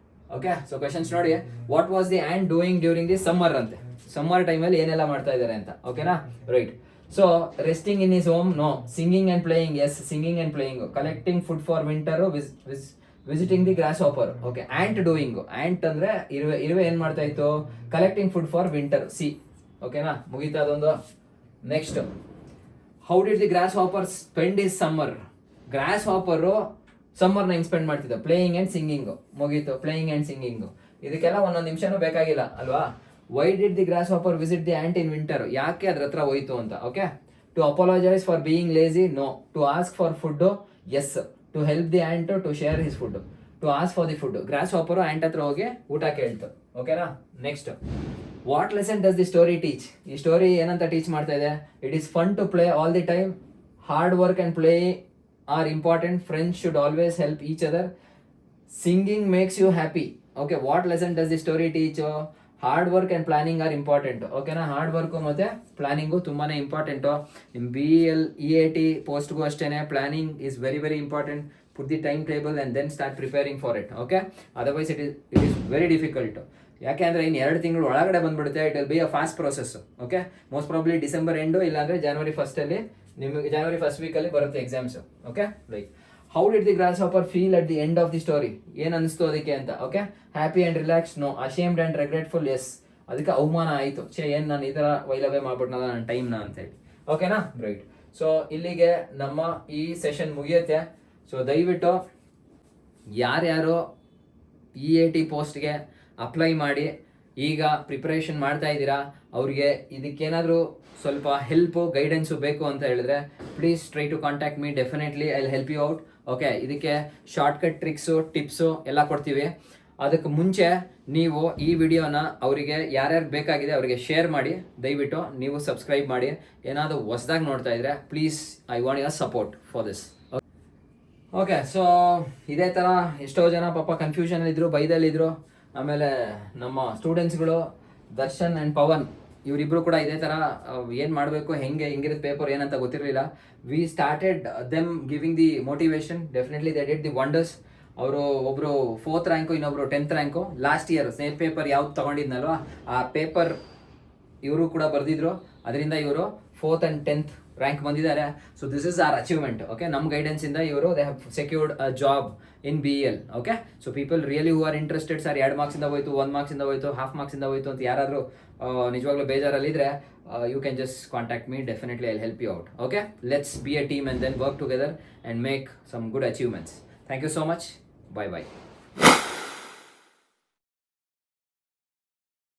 ಓಕೆ, ಸೊ ಕ್ವೆಶನ್ಸ್ ನೋಡಿ, what was the ant doing during the summer ಅಂತೆ. ಸಮ್ಮರ್ ಟೈಮಲ್ಲಿ ಏನೆಲ್ಲ ಮಾಡ್ತಾ ಇದ್ದಾರೆ ಅಂತ. ಓಕೆನಾ, right. So resting in is home? No. Singing and playing? Yes, singing and playing. Collecting food for winter? Visiting the grasshopper. Okay, ant doing. Ant ಅಂದರೆ ಇರುವೆ ಏನು ಮಾಡ್ತಾ ಇತ್ತು, collecting food for winter. C. ಓಕೆನಾ, ಮುಗೀತಾ ಅದೊಂದು. Next, how did the grasshopper spend is summer. Grasshopper ಸಮ್ಮರ್ನ ಹೆಂಗ್ ಸ್ಪೆಂಡ್ ಮಾಡ್ತಿದ್ದ? Playing and singing. ಮುಗೀತು, ಪ್ಲೇಯಿಂಗ್ ಆ್ಯಂಡ್ ಸಿಂಗಿಂಗು. ಇದಕ್ಕೆಲ್ಲ ಒಂದೊಂದು ನಿಮಿಷನೂ ಬೇಕಾಗಿಲ್ಲ ಅಲ್ವಾ? Why did the grasshopper visit the ant in winter? ಯಾಕೆ ಅದ್ರ ಹತ್ರ ಹೋಯ್ತು ಅಂತ. Okay, to apologize for being lazy? No. To ask for food? Yes. To help the ant to share his food? To ask for the food. Grasshopper ant ಹತ್ರ ಹೋಗಿ ಊಟ ಕೇಳ್ತು. ಓಕೆನಾ? Next, what lesson does the story teach? ಈ story ಏನಂತ teach ಮಾಡ್ತಾ ಇದೆ? It is fun to play all the time. Hard work and play are important. Friends should always help each other. Singing makes you happy. Okay, what lesson does the story teach? Hard work and planning are important. ಓಕೆನಾ? ಹಾರ್ಡ್ work ಮತ್ತು planning ತುಂಬಾ important. ನಿಮ್ಮ BEl EAT ಪೋಸ್ಟ್ಗೂ ಅಷ್ಟೇ planning is very very important. Put the time table and then start preparing for it. Okay, otherwise it is very difficult. ಯಾಕೆ ಅಂದರೆ ಇನ್ನು 2 ತಿಂಗಳು ಒಳಗಡೆ ಬಂದುಬಿಡುತ್ತೆ. It will be a fast process. Okay, most probably December end ಇಲ್ಲಾಂದರೆ ಜನವರಿ ಫಸ್ಟಲ್ಲಿ ನಿಮಗೆ ಜನವರಿ ಫಸ್ಟ್ ವೀಕಲ್ಲಿ ಬರುತ್ತೆ exams. Okay, like how did the grasshopper feel at the end of the story? ಏನು ಅನಿಸ್ತು ಅದಕ್ಕೆ ಅಂತ. Okay, happy and relax? No. Ashamed and regretful? Yes. ಅದಕ್ಕೆ ಅವಮಾನ ಆಯಿತು. ಏನು ನಾನು ಈ ಥರ ವೈಲವೇ ಮಾಡ್ಬಿಟ್ನಲ್ಲ ನನ್ನ ಟೈಮ್ನ ಅಂತೇಳಿ. ಓಕೆನಾ? ರೈಟ್. ಸೊ ಇಲ್ಲಿಗೆ ನಮ್ಮ ಈ ಸೆಷನ್ ಮುಗಿಯುತ್ತೆ. ಸೊ ದಯವಿಟ್ಟು ಯಾರ್ಯಾರು EAT ಪೋಸ್ಟ್ಗೆ ಅಪ್ಲೈ ಮಾಡಿ ಈಗ ಪ್ರಿಪ್ರೇಷನ್ ಮಾಡ್ತಾ ಇದ್ದೀರಾ, ಅವ್ರಿಗೆ ಇದಕ್ಕೇನಾದರೂ ಸ್ವಲ್ಪ ಹೆಲ್ಪು ಗೈಡೆನ್ಸು ಬೇಕು ಅಂತ ಹೇಳಿದ್ರೆ please try to contact me. Definitely I will help you out. Okay, ಇದಕ್ಕೆ ಶಾರ್ಟ್ಕಟ್ ಟ್ರಿಕ್ಸು ಟಿಪ್ಸು ಎಲ್ಲ ಕೊಡ್ತೀವಿ. ಅದಕ್ಕೆ ಮುಂಚೆ ನೀವು ಈ ವಿಡಿಯೋನ ಅವರಿಗೆ ಯಾರ್ಯಾರು ಬೇಕಾಗಿದೆ ಅವರಿಗೆ ಶೇರ್ ಮಾಡಿ. ದಯವಿಟ್ಟು ನೀವು ಸಬ್ಸ್ಕ್ರೈಬ್ ಮಾಡಿ. ಏನಾದರೂ ಹೊಸ್ದಾಗಿ ನೋಡ್ತಾ ಇದ್ರೆ please I want your support for this. Okay, so ಇದೇ ಥರ ಎಷ್ಟೋ ಜನ ಪಾಪ ಕನ್ಫ್ಯೂಷನಲ್ಲಿದ್ದರು, ಬೈದಲ್ಲಿದ್ದರು. ಆಮೇಲೆ ನಮ್ಮ ಸ್ಟೂಡೆಂಟ್ಸ್ಗಳು ದರ್ಶನ್ ಆ್ಯಂಡ್ ಪವನ್ ಇವರಿಬ್ಬರು ಕೂಡ ಇದೇ ಥರ ಏನು ಮಾಡಬೇಕು, ಹೆಂಗಿರುತ್ತೆ ಪೇಪರ್ ಏನಂತ ಗೊತ್ತಿರಲಿಲ್ಲ. We started them giving the motivation. Definitely they did the wonders. ಅವರು ಒಬ್ಬರು 4th ರ್ಯಾಂಕು, ಇನ್ನೊಬ್ರು 10th rank. Last year snake paper ಯಾವ್ದು ತೊಗೊಂಡಿದ್ನಲ್ವ ಆ ಪೇಪರ್ ಇವರು ಕೂಡ ಬರೆದಿದ್ರು. ಅದರಿಂದ ಇವರು 4th and 10th ರ್ಯಾಂಕ್ ಬಂದಿದ್ದಾರೆ. So this is our achievement. Okay, ನಮ್ಮ ಗೈಡೆನ್ಸಿಂದ ಇವರು they have secured a job in BEl. Okay, so people really who are interested. Sir 2 ಮಾರ್ಕ್ಸಿಂದ ಹೋಯ್ತು, 1 ಮಾರ್ಕ್ಸಿಂದ ಹೋಯ್ತು, ಹಾಫ್ ಮಾರ್ಕ್ಸಿಂದ ಹೋಯ್ತು ಅಂತ ಯಾರಾದರೂ ನಿಜವಾಗ್ಲೂ ಬೇಜಾರಲ್ಲಿದ್ದರೆ you can just contact me. Definitely I'll help you out. Okay, let's be a team and then work together and make some good achievements. Thank you so much. Bye bye.